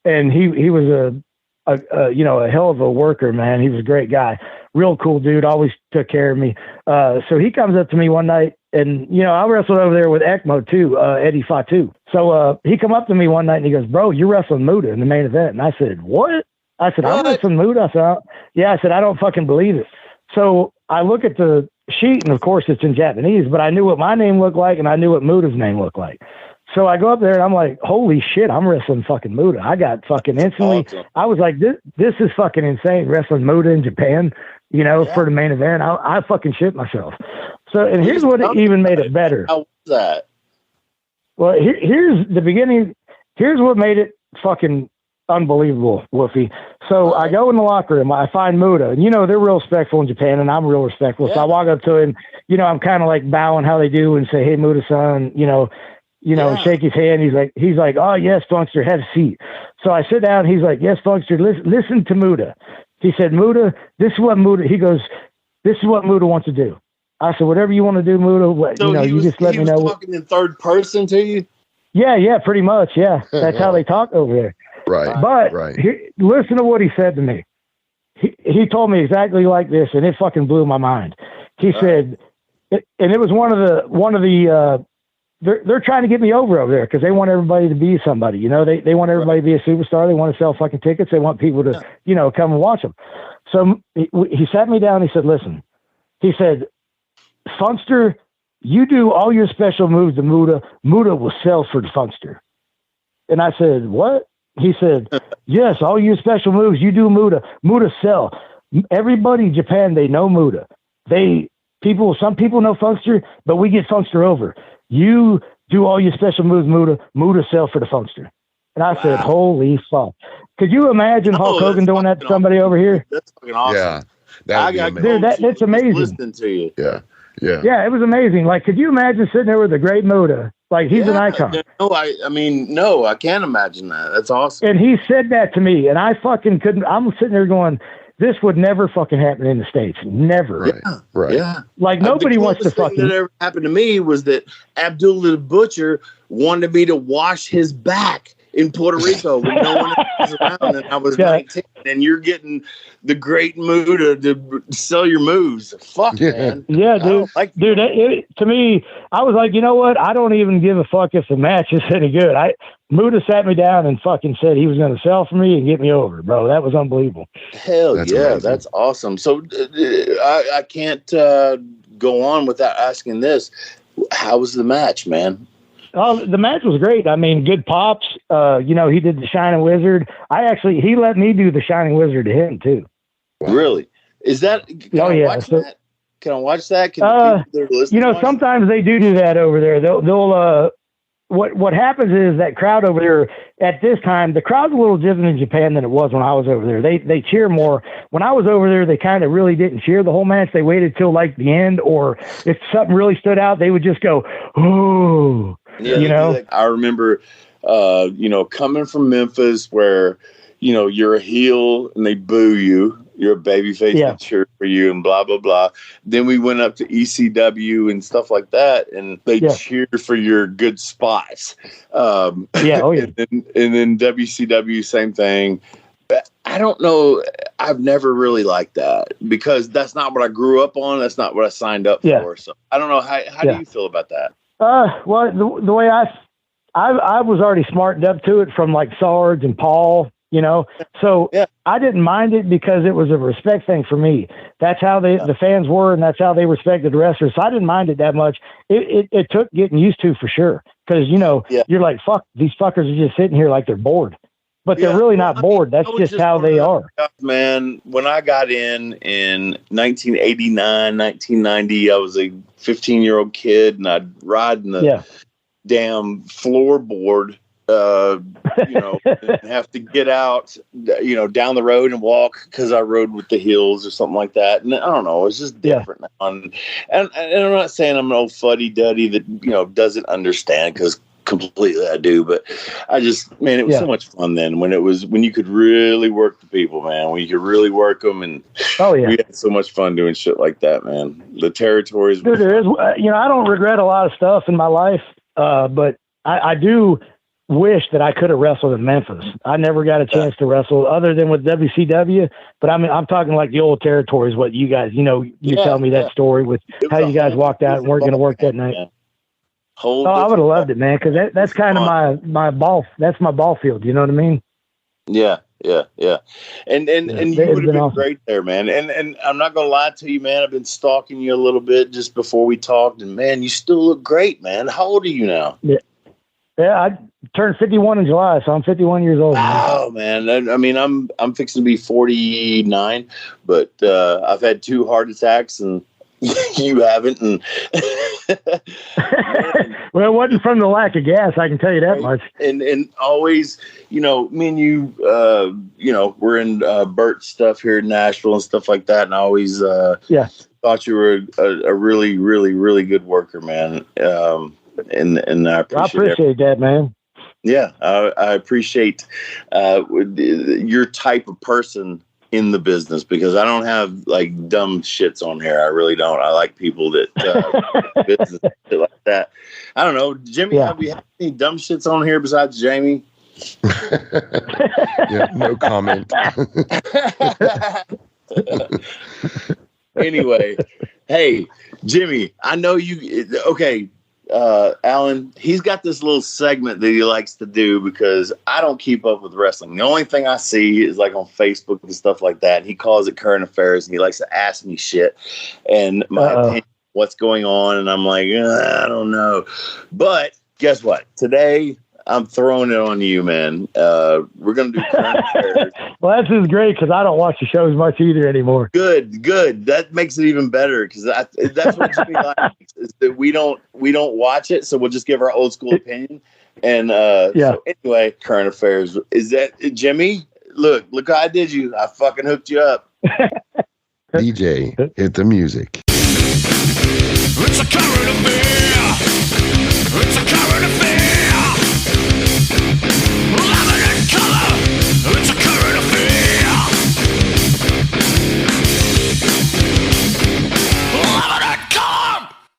And he was a hell of a worker, man. He was a great guy, real cool dude. Always took care of me. So he comes up to me one night. And, I wrestled over there with ECMO too, Eddie Fatu. So he come up to me one night and he goes, bro, you're wrestling Muta in the main event. And I said, what? I said, I'm wrestling Muta. I said, yeah. I said, I don't fucking believe it. So I look at the sheet and of course it's in Japanese, but I knew what my name looked like and I knew what Muta's name looked like. So I go up there and I'm like, holy shit, I'm wrestling fucking Muta. I got fucking instantly. Awesome. I was like, this is fucking insane wrestling Muta in Japan, for the main event. I fucking shit myself. So, and here's what even made it better. How was that? Well, here's the beginning. Here's what made it fucking unbelievable, Woofy. So I go in the locker room. I find Muta. And, they're real respectful in Japan, and I'm real respectful. Yeah. So I walk up to him. I'm kind of like bowing how they do and say, hey, Muta-san, and shake his hand. He's like, oh, yes, Funkster, have a seat. So I sit down. He's like, yes, Funkster, listen to Muta. He said, Muta, this is what Muta, he goes, this is what Muta wants to do. I said, whatever you want to do, Muta, so you just let me know. He was talking in third person to you? Yeah, pretty much. Yeah. That's how they talk over there. Right. But listen to what he said to me. He told me exactly like this, and it fucking blew my mind. He said, and it was one of the they're trying to get me over there because they want everybody to be somebody. They want everybody to be a superstar. They want to sell fucking tickets. They want people to, come and watch them. So he sat me down. He said, listen, he said, Funkster, you do all your special moves to Muta. Muta will sell for the Funkster. And I said, what? He said, yes, all your special moves, you do Muta. Muta sell. Everybody in Japan, they know Muta. Some people know Funkster, but we get Funkster over. You do all your special moves, Muta. Muta sell for the Funkster. And I said, holy fuck. Could you imagine Hulk Hogan doing that to somebody over here? That's fucking awesome. Yeah. Dude, that's amazing. Listening to you. Yeah. Yeah, it was amazing. Like, could you imagine sitting there with a great Muta? Like, he's an icon. No, I can't imagine that. That's awesome. And he said that to me, and I fucking couldn't. I'm sitting there going, this would never fucking happen in the States. Never. Right. Yeah. Like, nobody wants to fucking. That ever happened to me was that Abdullah the Butcher wanted me to wash his back in Puerto Rico when no one else was around, and I was 19, and you're getting the great Muta to sell your moves. Fuck, man. Yeah, dude. To me, I was like, you know what? I don't even give a fuck if the match is any good. Muta sat me down and fucking said he was going to sell for me and get me over, bro. That was unbelievable. Hell that's yeah, amazing. That's awesome. So I can't go on without asking this. How was the match, man? Oh, the match was great. I mean, good pops. He did the Shining Wizard. He let me do the Shining Wizard to him too. Really? Is that? Can I watch that? Can I watch that? Can sometimes they do that over there. They'll what happens is that crowd over there at this time, the crowd's a little different in Japan than it was when I was over there. They cheer more. When I was over there, they kind of really didn't cheer the whole match. They waited till like the end, or if something really stood out, they would just go, "Ooh," you know. I remember, coming from Memphis where, you're a heel and they boo you. You're a babyface, they cheer for you, and blah, blah, blah. Then we went up to ECW and stuff like that, and they cheered for your good spots. And then WCW, same thing. But I don't know. I've never really liked that because that's not what I grew up on. That's not what I signed up for. So I don't know. How do you feel about that? Well, the way I was already smartened up to it from like Sarge and Paul. So I didn't mind it because it was a respect thing for me. That's how the fans were, and that's how they respected the wrestlers. So I didn't mind it that much. It took getting used to for sure. Because, you're like, fuck, these fuckers are just sitting here like they're bored. But they're really not bored. That's just how they are. Man, when I got in 1989, 1990, I was a 15-year-old kid, and I'd ride in the damn floorboard. And have to get out, down the road and walk because I rode with the heels or something like that. And I don't know, it's just different now. And I'm not saying I'm an old fuddy-duddy that, doesn't understand, because completely I do. But I just, man, it was so much fun then when you could really work the people, man, when you could really work them. And we had so much fun doing shit like that, man. The territories. Dude, there is, I don't regret a lot of stuff in my life, but I do wish that I could have wrestled in Memphis. I never got a chance to wrestle other than with WCW, but I'm talking like the old territories, what you guys, you tell me that story with how you guys walked out and weren't going to work that night. I would have loved it, man. Cause that's kind of my ball. That's my ball field. You know what I mean? Yeah. And you would have been great there, man. And I'm not going to lie to you, man. I've been stalking you a little bit just before we talked, and man, you still look great, man. How old are you now? Yeah, I turned 51 in July, so I'm 51 years old. Oh man, I mean, I'm fixing to be 49, but I've had 2 heart attacks, and you haven't. And well, it wasn't from the lack of gas, I can tell you that much. And always, me and you, we're in Bert's stuff here in Nashville and stuff like that, and I always thought you were a really, really, really good worker, man. And I appreciate that, man. Yeah, I appreciate your type of person in the business, because I don't have like dumb shits on here. I really don't. I like people that business shit like that. I don't know, Jimmy. Have we had any dumb shits on here besides Jamie? No comment. Anyway, hey, Jimmy, I know you. Okay. Alan, he's got this little segment that he likes to do because I don't keep up with wrestling. The only thing I see is like on Facebook and stuff like that. He calls it current affairs, and he likes to ask me shit and my opinion, what's going on. And I'm like, I don't know. But guess what? Today, I'm throwing it on you, man. We're going to do current affairs. Well, that's just great because I don't watch the shows much either anymore. Good. That makes it even better because that's what Jimmy likes, is that we don't watch it, so we'll just give our old school opinion. And so anyway, current affairs. Is that Jimmy? Look how I did you. I fucking hooked you up. DJ, hit the music. It's a current affair. It's a current affair. It's a current affair.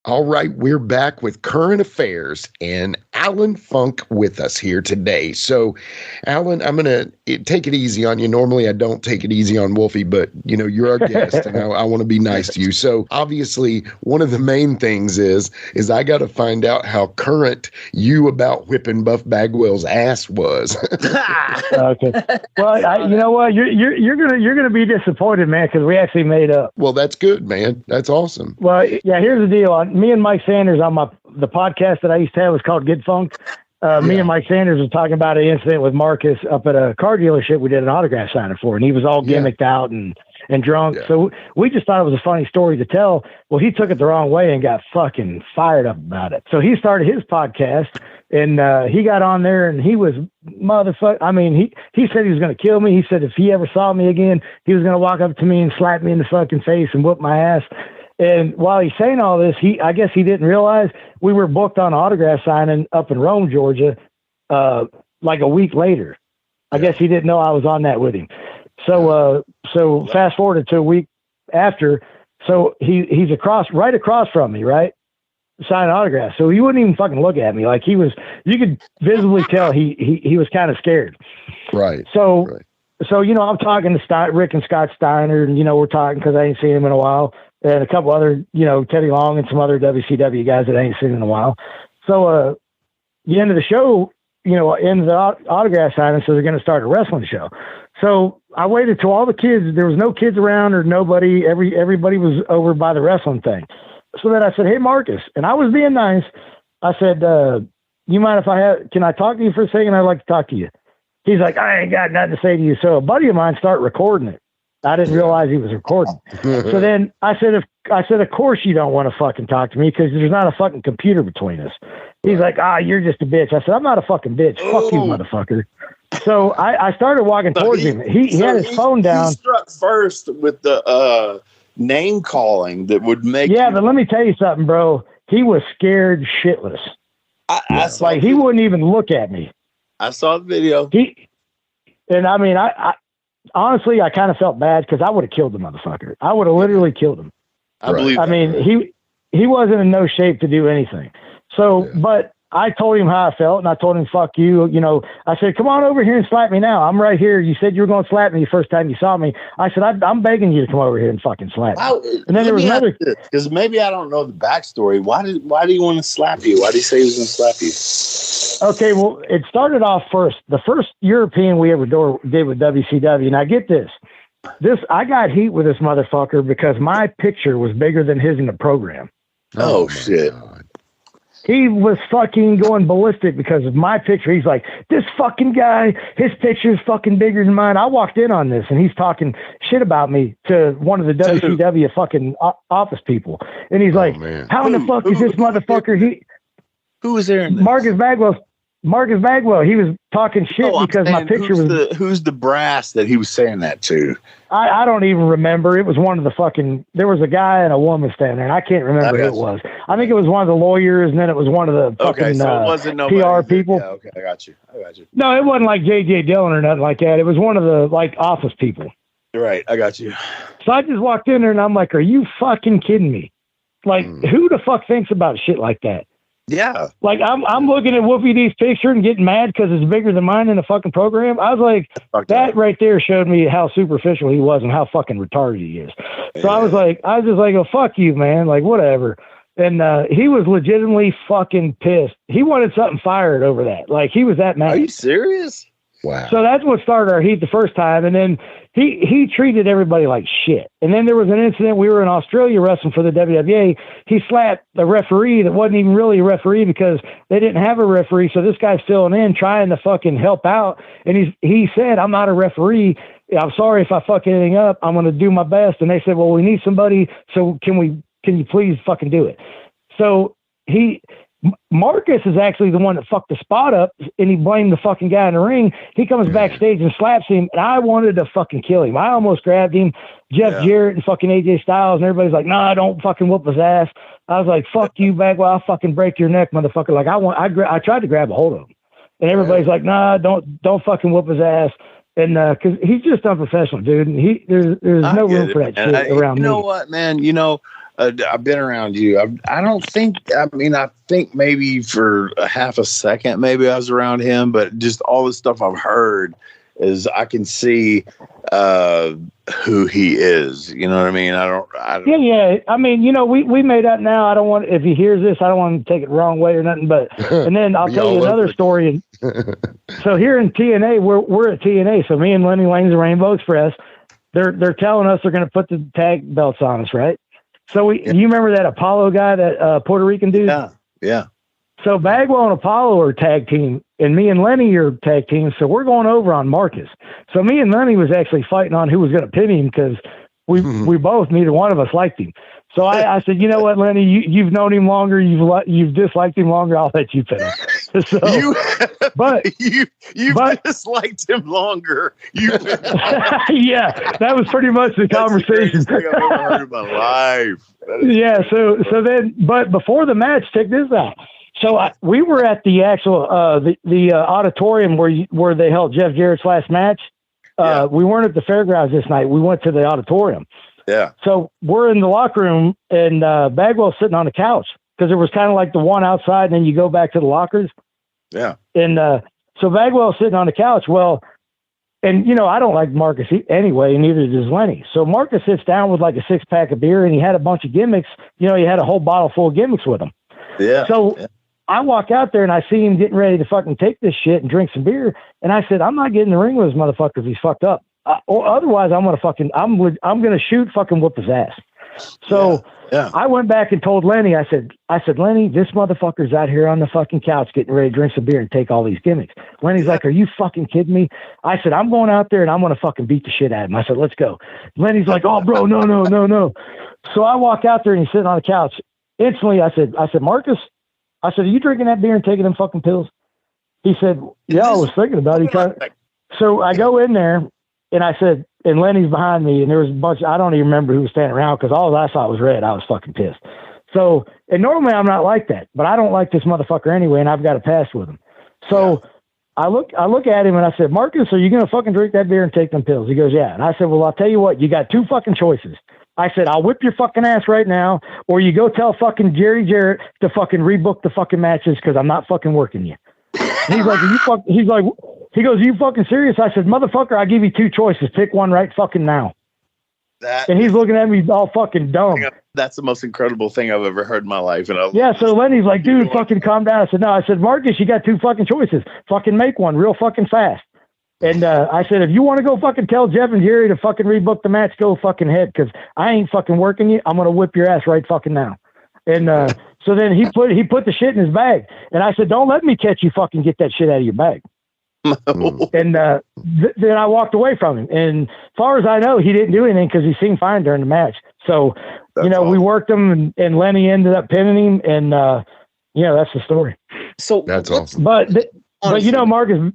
All right, we're back with current affairs and Alan Funk with us here today. So, Alan, I'm going to take it easy on you. Normally, I don't take it easy on Wolfie, but, you're our guest, and I want to be nice to you. So, obviously, one of the main things is I got to find out how current you about whipping Buff Bagwell's ass was. Okay. Well, you know what? You're gonna be disappointed, man, because we actually made up. Well, that's good, man. That's awesome. Well, yeah. Here's the deal. Me and Mike Sanders on the podcast that I used to have was called Get Funked. Me and Mike Sanders was talking about an incident with Marcus up at a car dealership we did an autograph signing for, and he was all gimmicked out and and drunk. Yeah. So we just thought it was a funny story to tell. Well, he took it the wrong way and got fucking fired up about it. So he started his podcast, and he got on there, and he was motherfucker. I mean, he said he was going to kill me. He said if he ever saw me again, he was going to walk up to me and slap me in the fucking face and whoop my ass. And while he's saying all this, I guess he didn't realize we were booked on autograph signing up in Rome, Georgia, like a week later. I guess he didn't know I was on that with him. So fast forward to a week after. So he's right across from me, right? Signing autographs. So he wouldn't even fucking look at me. Like you could visibly tell he was kind of scared. Right. So, I'm talking to Rick and Scott Steiner, and, we're talking because I ain't seen him in a while. And a couple other, Teddy Long and some other WCW guys that I ain't seen in a while. So, the end of the show, end of the autograph signing, so they're going to start a wrestling show. So I waited till all the kids, there was no kids around or nobody, everybody was over by the wrestling thing. So then I said, hey, Marcus, and I was being nice. I said, you mind if can I talk to you for a second? I'd like to talk to you. He's like, I ain't got nothing to say to you. So a buddy of mine started recording it. I didn't realize he was recording. So then I said, of course you don't want to fucking talk to me because there's not a fucking computer between us. He's like, you're just a bitch. I said, I'm not a fucking bitch. Fuck you, motherfucker. So I started walking towards him. He had his phone down. He struck first with the name calling that would make. Yeah, but let me tell you something, bro. He was scared shitless. He wouldn't even look at me. I saw the video. I honestly, I kind of felt bad because I would have killed the motherfucker. I would have literally killed him. I believe. I mean, he wasn't in no shape to do anything. So, but I told him how I felt, and I told him, fuck you. I said, come on over here and slap me now. I'm right here. You said you were going to slap me the first time you saw me. I said, I'm begging you to come over here and fucking slap me. And then there was another. Because maybe I don't know the backstory. Why do you want to slap you? Why did he say he was going to slap you? Okay, well, it started off first. The first European we ever did with WCW. Now, get this. I got heat with this motherfucker because my picture was bigger than his in the program. Oh shit. God. He was fucking going ballistic because of my picture. He's like, this fucking guy, his picture is fucking bigger than mine. I walked in on this, and he's talking shit about me to one of the WCW fucking office people. And he's like, how in the fuck is this motherfucker? Who was there? Marcus Bagwell, he was talking shit because my picture was. Who's the brass that he was saying that to? I don't even remember. It was one of the fucking. There was a guy and a woman standing there, and I can't remember who it was. I think it was one of the lawyers, and then it was one of the fucking so it wasn't PR people. Yeah, okay, I got you. No, it wasn't like J.J. Dillon or nothing like that. It was one of the office people. Right, I got you. So I just walked in there, and I'm like, "Are you fucking kidding me? Who the fuck thinks about shit like that?" Yeah. I'm looking at Wolfie D's picture and getting mad because it's bigger than mine in the fucking program. I was like, that right there showed me how superficial he was and how fucking retarded he is. So I was just like, oh, fuck you, man. Like, whatever. And he was legitimately fucking pissed. He wanted something fired over that. Like, he was that mad. Are you serious? Wow. So that's what started our heat the first time. And then he treated everybody like shit. And then there was an incident. We were in Australia wrestling for the WWA. He slapped a referee that wasn't even really a referee because they didn't have a referee. So this guy's filling in, trying to fucking help out. And he said, I'm not a referee. I'm sorry if I fuck anything up. I'm going to do my best. And they said, well, we need somebody. So can you please fucking do it? So Marcus is actually the one that fucked the spot up, and he blamed the fucking guy in the ring. He comes backstage and slaps him, and I wanted to fucking kill him. I almost grabbed him. Jeff Jarrett and fucking AJ Styles, and everybody's like, nah, don't fucking whoop his ass. I was like, fuck you, Bagwell. I'll fucking break your neck, motherfucker. Like, I tried to grab a hold of him, and everybody's like, nah, don't fucking whoop his ass. And because he's just unprofessional, dude. And there's no room for that shit around me. You know what, man? I've been around you. I think maybe for a half a second, maybe I was around him, but just all the stuff I've heard is I can see who he is. You know what I mean? I don't. Yeah. I mean, we made up now. I don't want, if he hears this, I don't want to take it the wrong way or nothing, but, and then I'll tell you another story. So here in TNA, we're at TNA. So me and Lenny Lane's the Rainbow Express, they're telling us they're going to put the tag belts on us, right? So you remember that Apollo guy, that Puerto Rican dude? Yeah. So Bagwell and Apollo are tag team, and me and Lenny are tag team. So we're going over on Marcus. So me and Lenny was actually fighting on who was going to pin him because we both, neither one of us liked him. So I said, you know what, Lenny, you've known him longer, you've disliked him longer. I'll let you finish. So, but you disliked him longer. Yeah, that was pretty much the conversation. That's the greatest thing I've ever heard in my life. Yeah. So then, but before the match, check this out. So we were at the actual the auditorium where they held Jeff Jarrett's last match. We weren't at the fairgrounds this night. We went to the auditorium. Yeah. So we're in the locker room, and Bagwell's sitting on the couch because it was kind of like the one outside, and then you go back to the lockers. Yeah. And so Bagwell's sitting on the couch. Well, and I don't like Marcus anyway, and neither does Lenny. So Marcus sits down with like a 6-pack of beer, and he had a bunch of gimmicks. He had a whole bottle full of gimmicks with him. Yeah. So I walk out there and I see him getting ready to fucking take this shit and drink some beer. And I said, I'm not getting in the ring with this motherfucker if he's fucked up. Or otherwise, I'm gonna shoot fucking whoop his ass. So I went back and told Lenny. I said, Lenny, this motherfucker's out here on the fucking couch getting ready to drink some beer and take all these gimmicks. Lenny's like, are you fucking kidding me? I said, I'm going out there and I'm gonna fucking beat the shit out of him. I said, let's go. Lenny's like, oh, bro, no. So I walk out there and he's sitting on the couch. Instantly, I said, Marcus, I said, are you drinking that beer and taking them fucking pills? He said, yeah, I was thinking about it. So I go in there. And I said, and Lenny's behind me, and there was a bunch, I don't even remember who was standing around because all I saw was red. I was fucking pissed. So, and normally I'm not like that, but I don't like this motherfucker anyway, and I've got a pass with him. So I look at him and I said, Marcus, are you going to fucking drink that beer and take them pills? He goes, yeah. And I said, well, I'll tell you what, you got 2 fucking choices. I said, I'll whip your fucking ass right now, or you go tell fucking Jerry Jarrett to fucking rebook the fucking matches because I'm not fucking working you. And he's like, he goes, are you fucking serious? I said, motherfucker, I give you 2 choices. Pick one right fucking now. And he's looking at me all fucking dumb. That's the most incredible thing I've ever heard in my life. And so Lenny's like, dude, fucking calm down. I said, no. I said, Marcus, you got 2 fucking choices. Fucking make one real fucking fast. And I said, if you want to go fucking tell Jeff and Jerry to fucking rebook the match, go fucking head, because I ain't fucking working you. I'm going to whip your ass right fucking now. And so then he put the shit in his bag. And I said, don't let me catch you fucking get that shit out of your bag. And then I walked away from him. And as far as I know, he didn't do anything because he seemed fine during the match. So, awesome. We worked him, and Lenny ended up pinning him. And, that's the story. So that's awesome. But Marcus's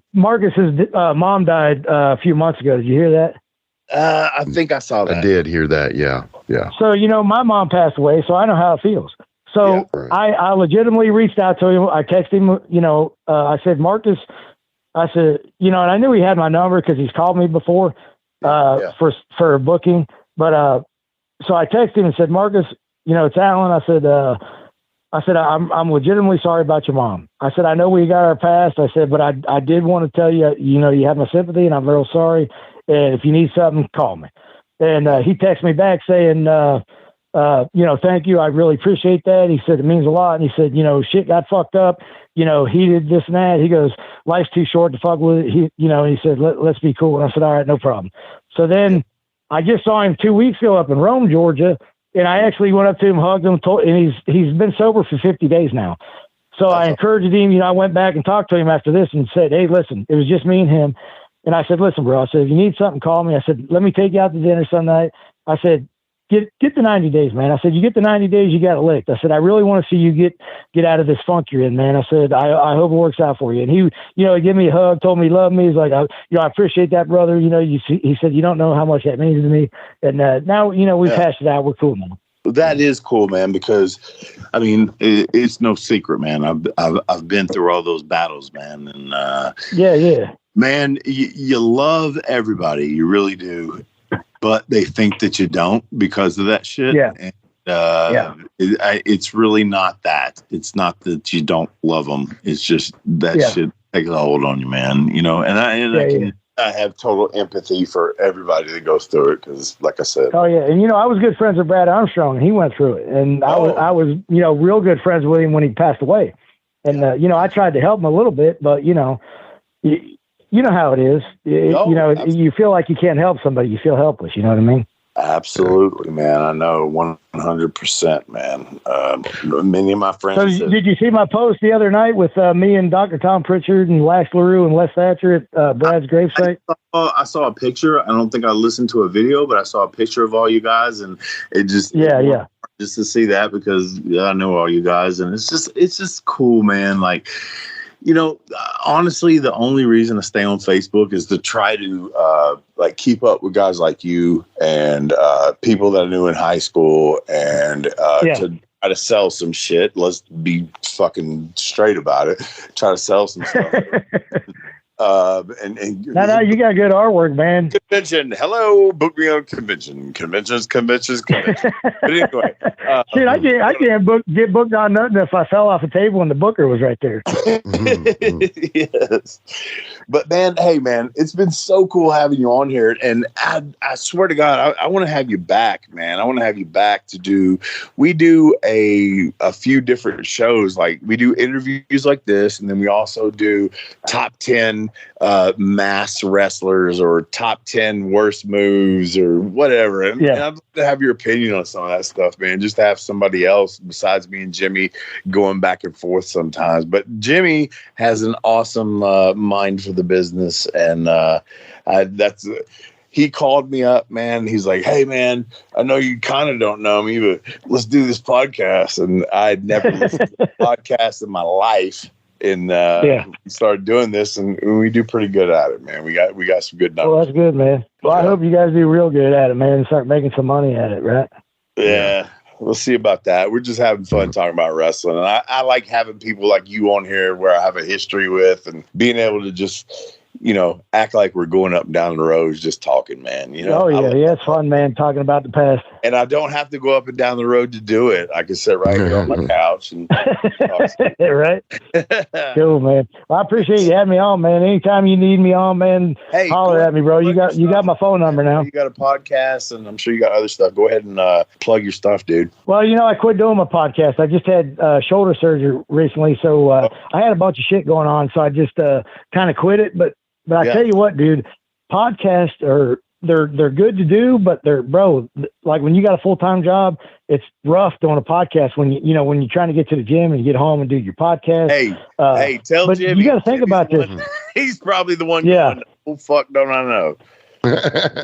mom died a few months ago. Did you hear that? I think I saw that. I did hear that. Yeah. So, my mom passed away, so I know how it feels. So I legitimately reached out to him. I texted him, I said, Marcus, I said, and I knew he had my number because he's called me before for a booking. But so I texted him and said, Marcus, it's Alan. I said, I'm legitimately sorry about your mom. I said, I know we got our past. I said, but I did want to tell you, you have my sympathy, and I'm real sorry. And if you need something, call me. And he texted me back saying, thank you. I really appreciate that. He said, it means a lot. And he said, shit got fucked up. He did this and that. He goes, life's too short to fuck with it. He said, let's be cool. And I said, all right, no problem. So then I just saw him 2 weeks ago up in Rome, Georgia. And I actually went up to him, hugged him, and he's been sober for 50 days now. So I encouraged him. I went back and talked to him after this and said, hey, listen, it was just me and him. And I said, listen, bro, I said, if you need something, call me. I said, let me take you out to dinner some night. I said, get the 90 days, man. I said, you get the 90 days, you got it licked. I said, I really want to see you get out of this funk you're in, man. I said, I hope it works out for you. And he, he gave me a hug, told me he loved me. He's like, I appreciate that, brother. He said, you don't know how much that means to me. And now, we've hashed it out. We're cool now. That is cool, man, because it's no secret, man. I've been through all those battles, man. And man, you love everybody. You really do. But they think that you don't because of that shit. Yeah. And, it's really not that. It's not that you don't love them. It's just that shit takes a hold on you, man. I have total empathy for everybody that goes through it because, like I said. Oh, yeah. And, I was good friends with Brad Armstrong, and he went through it. And I was real good friends with him when he passed away. And, I tried to help him a little bit, but, you know how it is. You feel like you can't help somebody. You feel helpless. You know what I mean? Absolutely, man. I know 100%, man. Many of my friends. So, did you see my post the other night with me and Dr. Tom Pritchard and Lash LaRue and Les Thatcher at Brad's gravesite? I saw a picture. I don't think I listened to a video, but I saw a picture of all you guys, and it just just to see that, because I know all you guys, and it's just cool, man. Like, you know, honestly, the only reason I stay on Facebook is to try to like keep up with guys like you and people that I knew in high school, and to try to sell some shit. Let's be fucking straight about it. Try to sell some stuff. No, you got good artwork, man. Convention, hello, book me on conventions. But anyway, shit, I can't get booked on nothing if I fell off a table and the booker was right there. Yes, but man, hey man, it's been so cool having you on here, and I swear to God, I want to have you back, man. I want to have you back to do. We do a few different shows, like we do interviews like this, and then we also do top 10 mass wrestlers or top 10 worst moves or whatever. And I'd love to have your opinion on some of that stuff, man. Just to have somebody else besides me and Jimmy going back and forth sometimes. But Jimmy has an awesome mind for the business, and he called me up, man. He's like, hey, man, I know you kind of don't know me, but let's do this podcast. And I'd never listened to a podcast in my life. And we started doing this, and we do pretty good at it, man. We got some good numbers. Well, that's good, man. Well, I hope you guys do real good at it, man, and start making some money at it, right? Yeah, we'll see about that. We're just having fun talking about wrestling, and I like having people like you on here where I have a history with, and being able to just, you know, act like we're going up and down the roads just talking, man. You know? Oh, yeah. It's fun, man, talking about the past. And I don't have to go up and down the road to do it. I can sit right here on my couch and right. Cool, man. Well, I appreciate you having me on, man. Anytime you need me on, man, holler at me, bro. You got my phone number now. You got a podcast, and I'm sure you got other stuff. Go ahead and plug your stuff, dude. Well, you know, I quit doing my podcast. I just had shoulder surgery recently, so I had a bunch of shit going on, so I just kind of quit it. But I tell you what, dude, podcasts they're good to do, but like when you got a full-time job, it's rough doing a podcast when you're trying to get to the gym and you get home and do your podcast. Hey, tell Jimmy. You got to think about this. He's probably the one going, oh, fuck, don't I know?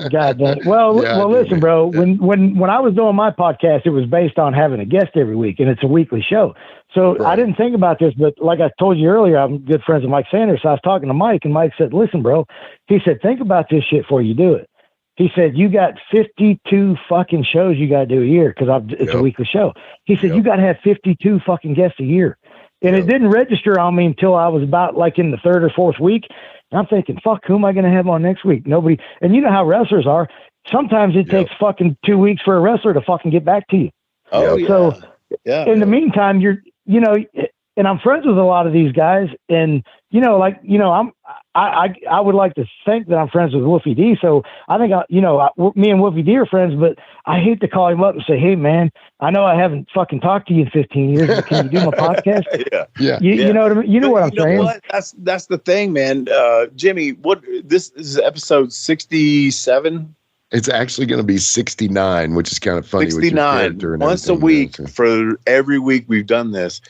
God damn. Well, listen, bro. When I was doing my podcast, it was based on having a guest every week, and it's a weekly show. So I didn't think about this, but like I told you earlier, I'm good friends with Mike Sanders. So I was talking to Mike, and Mike said, "Listen, bro," he said, "think about this shit before you do it." He said, "You got 52 fucking shows you got to do a year because it's a weekly show." He said, "You got to have 52 fucking guests a year," and it didn't register on me until I was about like in the third or fourth week. And I'm thinking, fuck, who am I going to have on next week? Nobody. And you know how wrestlers are. Sometimes it takes fucking 2 weeks for a wrestler to fucking get back to you. Oh, so in the meantime, and I'm friends with a lot of these guys, and I would like to think that I'm friends with Wolfie D. So I think me and Wolfie D are friends, but I hate to call him up and say, "Hey, man, I know I haven't fucking talked to you in 15 years, but can you do my podcast?" You know what I mean? You know what I'm saying? What? That's the thing, man. Jimmy, this is episode 67. It's actually going to be 69, which is kind of funny. 69 once a week for every week we've done this.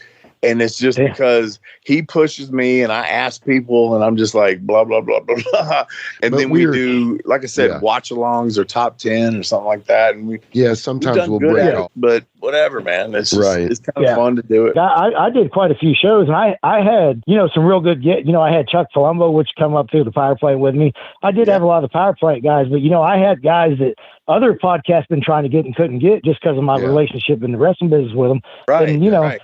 And it's just because he pushes me and I ask people and I'm just like, blah, blah, blah, blah, blah. And then we do, like I said, watch alongs or top 10 or something like that. And sometimes we'll break off. But whatever, man. It's just, it's kind of fun to do it. I did quite a few shows, and I had, some real good I had Chuck Palumbo, which come up through the power play with me. I did have a lot of the power play guys, but I had guys that other podcasts been trying to get and couldn't get just because of my relationship in the wrestling business with them. Right. And, right.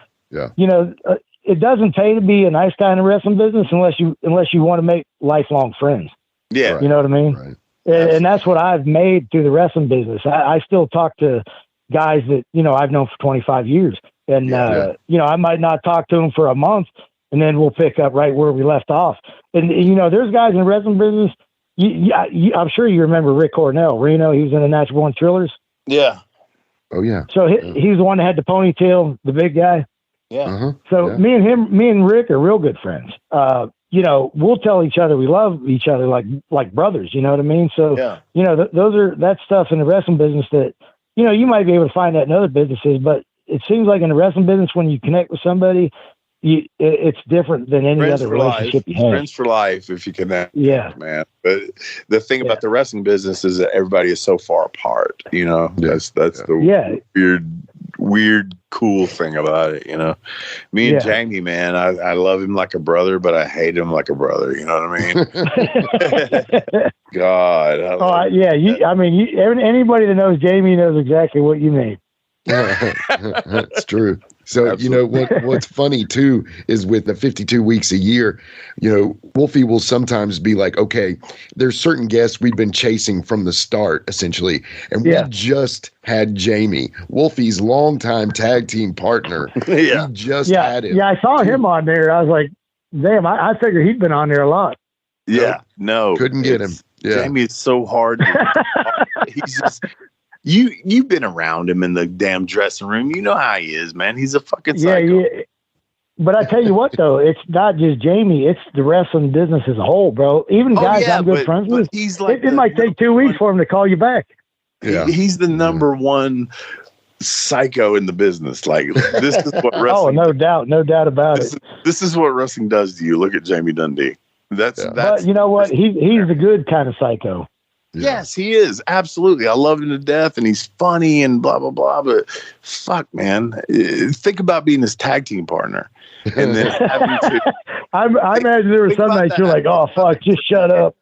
It doesn't pay to be a nice guy in the wrestling business unless you want to make lifelong friends. Yeah. You know what I mean? Right. And that's what I've made through the wrestling business. I still talk to guys that, I've known for 25 years. And, I might not talk to them for a month, and then we'll pick up right where we left off. And, there's guys in the wrestling business. I'm sure you remember Rick Cornell, Reno. He was in the Natural Born Thrillers. Yeah. Oh, yeah. So he's the one that had the ponytail, the big guy. Yeah. So me and Rick are real good friends. you know, we'll tell each other we love each other like brothers. You know what I mean? So, you know, that's stuff in the wrestling business that, you know, you might be able to find that in other businesses, but it seems like in the wrestling business, when you connect with somebody, it's different than any other relationship you have. Friends for life, if you connect. Yeah, man. But the thing about the wrestling business is that everybody is so far apart. You know, that's the weird, cool thing about it. You know, me and Jamie, man, I love him like a brother, but I hate him like a brother. You know what I mean? God. Anybody that knows Jamie knows exactly what you mean. That's true. So, Absolutely. you know, what's funny too is with the 52 weeks a year, you know, Wolfie will sometimes be like, okay, there's certain guests we've been chasing from the start, essentially. And we just had Jamie, Wolfie's longtime tag team partner. We just had him. Yeah, I saw him on there. I was like, damn, I figured he'd been on there a lot. Yeah, no. Couldn't get him. Yeah. Jamie is so hard. He's just... You've been around him in the damn dressing room. You know how he is, man. He's a fucking psycho. Yeah. But I tell you what, though, it's not just Jamie. It's the wrestling business as a whole, bro. Even guys I'm good friends with. He's like it might take 2 weeks for him to call you back. Yeah. He's the number one psycho in the business. Like, this is what wrestling. No doubt about it. This is what wrestling does to you. Look at Jamie Dundee. That's. But you know what? He's the good kind of psycho. Yes, he is. Absolutely. I love him to death and he's funny and blah, blah, blah. But fuck, man. Think about being his tag team partner. And then having to. I imagine there was some nights you're like, oh, fuck, just shut up.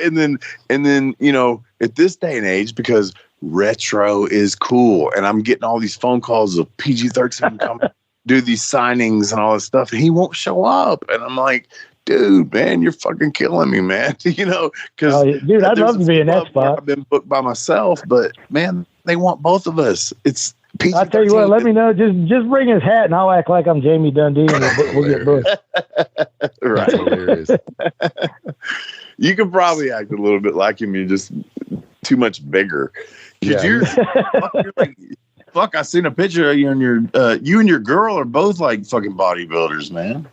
and then, you know, at this day and age, because retro is cool and I'm getting all these phone calls of PG-13 come do these signings and all this stuff and he won't show up. And I'm like, dude, man, you're fucking killing me, man. You know, because dude, I'd love to be in that spot. I've been booked by myself, but man, they want both of us. It's PG-13. I'll tell you what, let me know. Just bring his hat and I'll act like I'm Jamie Dundee and we'll get booked. Right. Hilarious. You could probably act a little bit like him. You're just too much bigger. You're like, fuck, I seen a picture of you and you and your girl are both like fucking bodybuilders, man.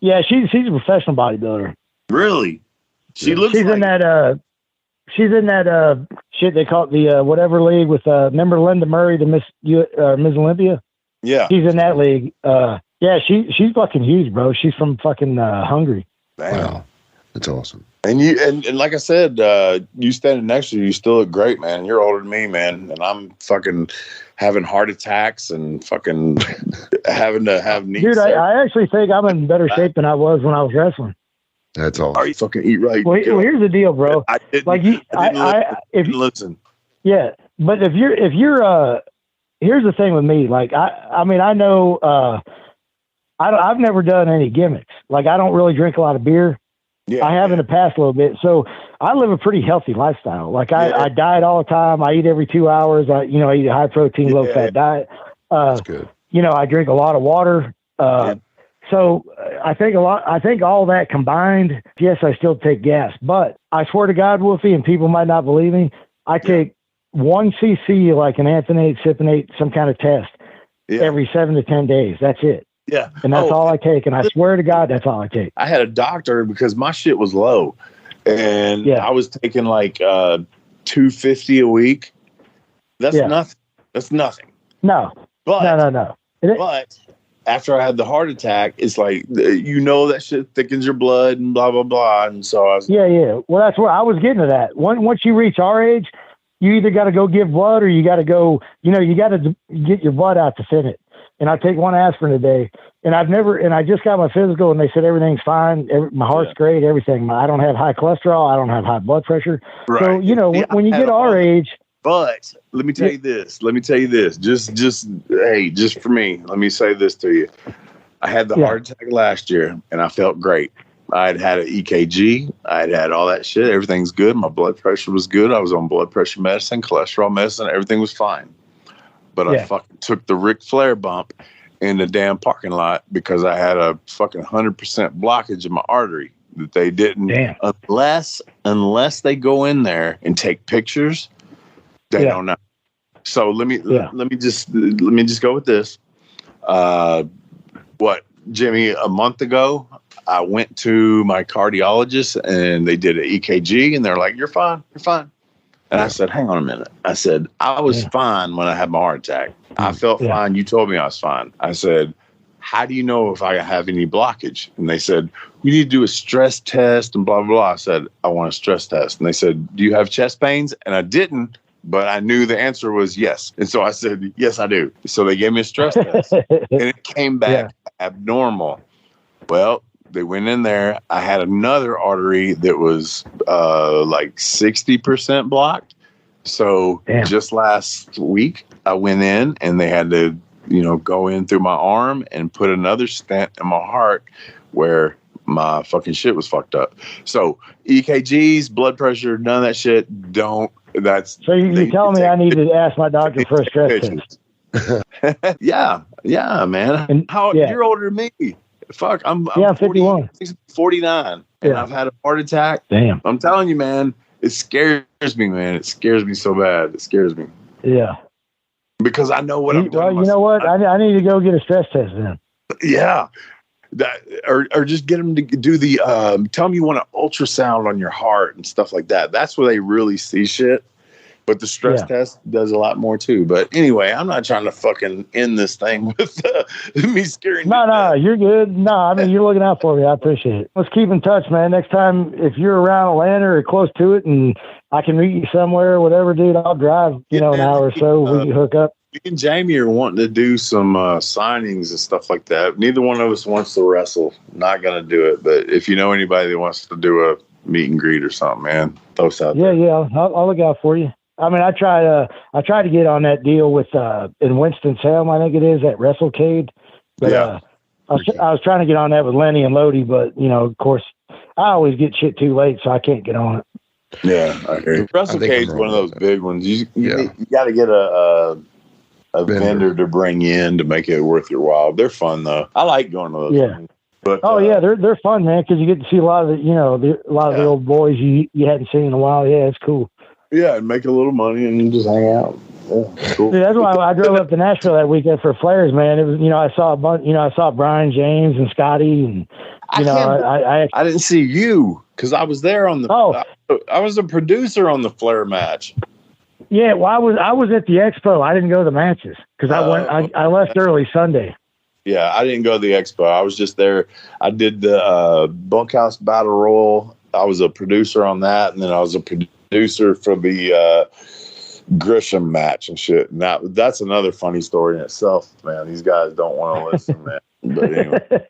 Yeah, she's a professional bodybuilder. Really? She's in that shit they call it the whatever league with remember Linda Murray, the Miss Olympia? Yeah. She's in that league. She's fucking huge, bro. She's from fucking Hungary. Wow. That's awesome. And you and like I said, you standing next to you still look great, man. You're older than me, man. And I'm fucking having heart attacks and fucking having to have knees. Dude, I actually think I'm in better shape than I was when I was wrestling. That's awesome. Are you fucking eat right? Well, here's the deal, bro. I didn't listen. Yeah, but if you're here's the thing with me. Like I mean I know I've never done any gimmicks. Like I don't really drink a lot of beer. Yeah, I have in the past a little bit. So I live a pretty healthy lifestyle. Like I diet all the time. I eat every 2 hours. I eat a high protein, low fat diet. That's good. I drink a lot of water. So I think all that combined, yes, I still take gas, but I swear to God, Wolfie, and people might not believe me, I take 1 cc like an Anthonate, Cypionate, some kind of test every 7 to 10 days. That's it. Yeah. And that's all I take. And I swear to God, that's all I take. I had a doctor because my shit was low. And I was taking like $250 a week. That's nothing. That's nothing. No. But, no. But after I had the heart attack, it's like, that shit thickens your blood and blah, blah, blah. And so I was. Yeah. Well, that's where I was getting to that. Once you reach our age, you either got to go give blood or you got to go, you got to get your blood out to thin it. And I take 1 aspirin a day. And I just got my physical and they said everything's fine. My heart's great, everything. I don't have high cholesterol. I don't have high blood pressure. Right. So, when you get our age. But let me tell you this. Just for me, let me say this to you. I had the heart attack last year and I felt great. I had an EKG. I had all that shit. Everything's good. My blood pressure was good. I was on blood pressure medicine, cholesterol medicine. Everything was fine. But I fucking took the Ric Flair bump in the damn parking lot because I had a fucking 100% blockage in my artery that they didn't. Damn. Unless they go in there and take pictures, they don't know. So let me just go with this. Jimmy? A month ago, I went to my cardiologist and they did an EKG and they're like, you're fine. And I said, hang on a minute. I said, I was fine when I had my heart attack. I felt fine. You told me I was fine. I said, how do you know if I have any blockage? And they said, we need to do a stress test and blah, blah, blah. I said, I want a stress test. And they said, do you have chest pains? And I didn't, but I knew the answer was yes. And so I said, yes, I do. So they gave me a stress test and it came back abnormal. Well, they went in there. I had another artery that was like 60% blocked. So just last week I went in and they had to, go in through my arm and put another stent in my heart where my fucking shit was fucked up. So EKGs, blood pressure, none of that shit. So you telling me I need to ask my doctor for a stress test? Yeah, man. And, you're older than me. Fuck, I'm 51. 49, and I've had a heart attack. Damn. I'm telling you, man, it scares me, man. It scares me so bad. It scares me. Yeah. Because I know what I'm doing. Well, you know what? I need to go get a stress test then. Yeah. Or just get them to do the, tell them you want an ultrasound on your heart and stuff like that. That's where they really see shit. But the stress test does a lot more too. But anyway, I'm not trying to fucking end this thing with me scaring you. No, you're good. No, I mean, you're looking out for me. I appreciate it. Let's keep in touch, man. Next time, if you're around Atlanta or close to it and I can meet you somewhere or whatever, dude, I'll drive, an hour or so. We can hook up. Me and Jamie are wanting to do some signings and stuff like that. Neither one of us wants to wrestle. Not going to do it. But if you know anybody that wants to do a meet and greet or something, man, throw us out there. Yeah. I'll look out for you. I mean, I tried to get on that deal with in Winston-Salem, I think it is, at WrestleCade. But I was trying to get on that with Lenny and Lodi, but of course, I always get shit too late, so I can't get on it. Yeah, I hear you. WrestleCade's one of those big ones. You got to get a vendor to bring in to make it worth your while. They're fun though. I like going to those. Yeah. Things. But, they're fun, man, because you get to see a lot of the old boys you hadn't seen in a while. Yeah, it's cool. Yeah, and make a little money and just hang out. Yeah, cool. Dude, that's why I drove up to Nashville that weekend for Flares, man. It was, I saw a bunch, I saw Brian James and Scotty, and I didn't see you because I was there on the. I was a producer on the Flair match. Yeah, well, I was at the expo. I didn't go to the matches because I left early Sunday. Yeah, I didn't go to the expo. I was just there. I did the Bunkhouse Battle Royal. I was a producer on that, and then I was a producer for the Grisham match and shit. Now that's another funny story in itself, man. These guys don't want to listen, man. But anyway.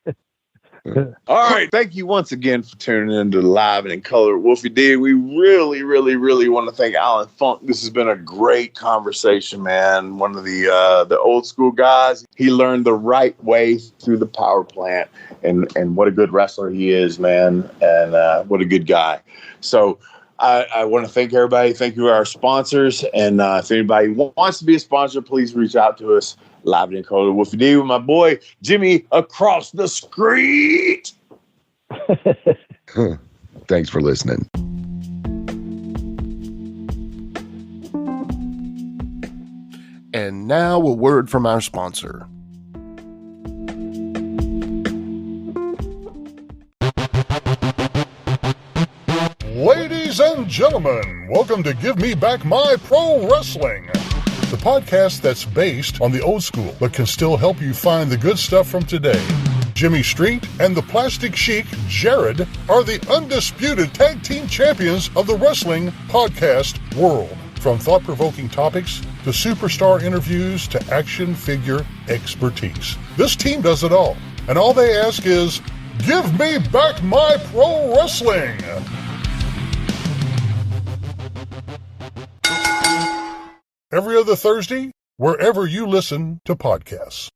All right. Thank you once again for tuning in to Live and in Color with Wolfie D. We really, really, really want to thank Alan Funk. This has been a great conversation, man. One of the old school guys. He learned the right way through the power plant, and what a good wrestler he is, man. And what a good guy. So I want to thank everybody. Thank you to our sponsors. And if anybody wants to be a sponsor, please reach out to us. Live in Color Wolfie D with my boy Jimmy across the street. Thanks for listening. And now a word from our sponsor. Ladies and gentlemen, welcome to Give Me Back My Pro Wrestling, the podcast that's based on the old school, but can still help you find the good stuff from today. Jimmy Street and the Plastic Sheik, Jared, are the undisputed tag team champions of the wrestling podcast world. From thought-provoking topics to superstar interviews to action figure expertise. This team does it all. And all they ask is, give me back my pro wrestling. Every other Thursday, wherever you listen to podcasts.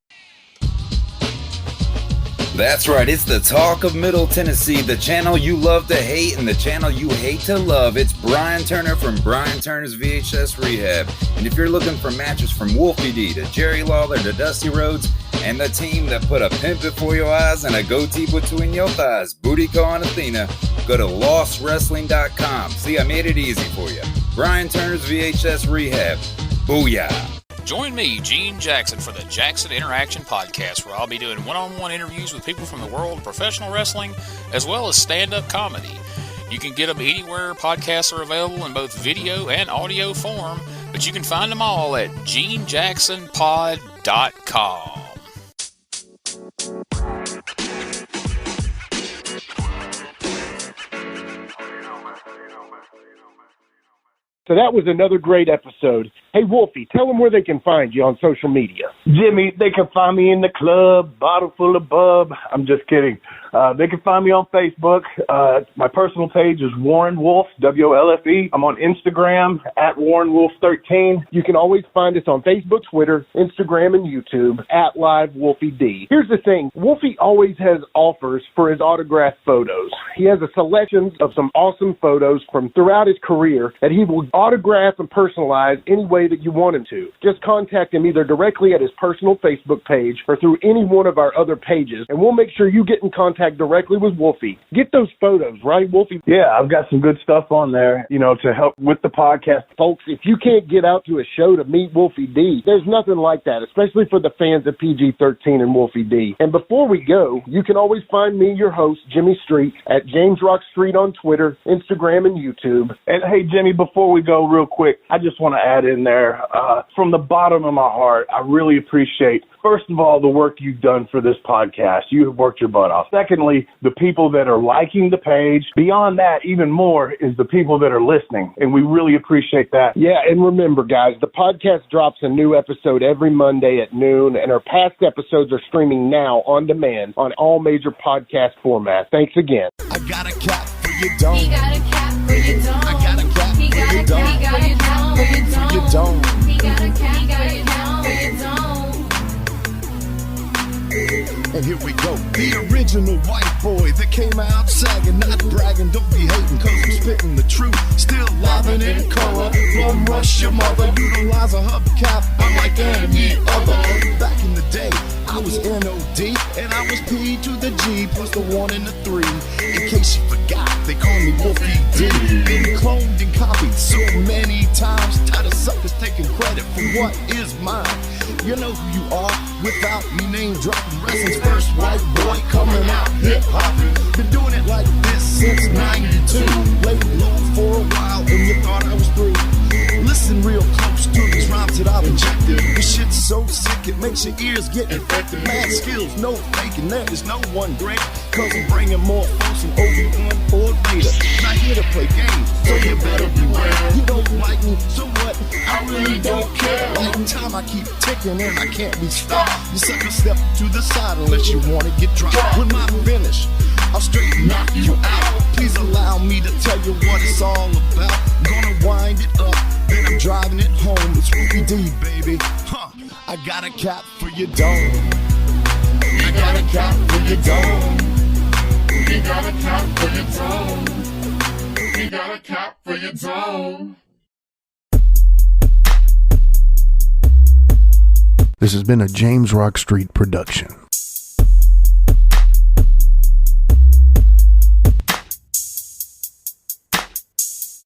That's right, it's the Talk of Middle Tennessee, the channel you love to hate and the channel you hate to love. It's Brian Turner from Brian Turner's VHS Rehab. And if you're looking for matches from Wolfie D to Jerry Lawler to Dusty Rhodes and the team that put a pimp before your eyes and a goatee between your thighs, Booty Call and Athena, go to lostwrestling.com. See, I made it easy for you. Brian Turner's VHS Rehab. Booyah. Join me, Gene Jackson, for the Jackson Interaction Podcast, where I'll be doing one-on-one interviews with people from the world of professional wrestling, as well as stand-up comedy. You can get them anywhere podcasts are available in both video and audio form, but you can find them all at GeneJacksonPod.com. So that was another great episode. Hey, Wolfie, tell them where they can find you on social media. Jimmy, they can find me in the club, bottle full of bub. I'm just kidding. They can find me on Facebook. My personal page is Warren Wolf, WOLFE. I'm on Instagram at Warren Wolf 13. You can always find us on Facebook, Twitter, Instagram, and YouTube at Live Wolfie D. Here's the thing. Wolfie always has offers for his autographed photos. He has a selection of some awesome photos from throughout his career that he will autograph and personalize any way that you want him to. Just contact him either directly at his personal Facebook page or through any one of our other pages, and we'll make sure you get in contact directly with Wolfie. Get those photos, right, Wolfie? Yeah, I've got some good stuff on there, to help with the podcast. Folks, if you can't get out to a show to meet Wolfie D, there's nothing like that, especially for the fans of PG-13 and Wolfie D. And before we go, you can always find me, your host, Jimmy Street, at James Rock Street on Twitter, Instagram, and YouTube. And hey, Jimmy, before we go real quick, I just want to add in there, from the bottom of my heart, I really appreciate, first of all, the work you've done for this podcast. You have worked your butt off. Secondly, the people that are liking the page. Beyond that, even more, is the people that are listening, and we really appreciate that. Yeah, and remember, guys, the podcast drops a new episode every Monday at noon, and our past episodes are streaming now on demand on all major podcast formats. Thanks again. I got a cap for your dome. He got a cap for your dome. I got a cap for your dome. He got a cap for your dome. He got a cap for your dome. And here we go. The original white boy that came out sagging, not bragging, don't be hating, cause I'm spitting the truth. Still livin' in color. From Rush your mother, utilize a hubcap unlike any other. Back in the day, I was NOD, and I was P to the G, plus the 1 and the 3. In case you forgot, they call me Wolfie D. Been cloned and copied so many times, tired of suckers taking credit for what is mine. You know who you are without me name dropping. Wrestling's first white boy coming out hip hop. Been doing it like this since 92. Laid low for a while and you thought I was through. Listen real close to these rhymes that I've injected. This shit's so sick it makes your ears get infected. Mad skills, no faking, there is no one great. Cause I'm bringing more folks than Obi-Wan or Vader. Not here to play games, so you better beware. You don't like me, so what? I really don't care. Like time I keep ticking and I can't be stopped. You sucker step to the side unless you wanna get dropped. With my finish, I'll straight knock you out. Please allow me to tell you what it's all about. Gonna wind it up, then I'm driving it home. It's Wolfie D, baby. I got a cap for your dome. I got a cap for your dome. He got a cap for your dome. He got a cap for your dome. This has been a James Rock Street production.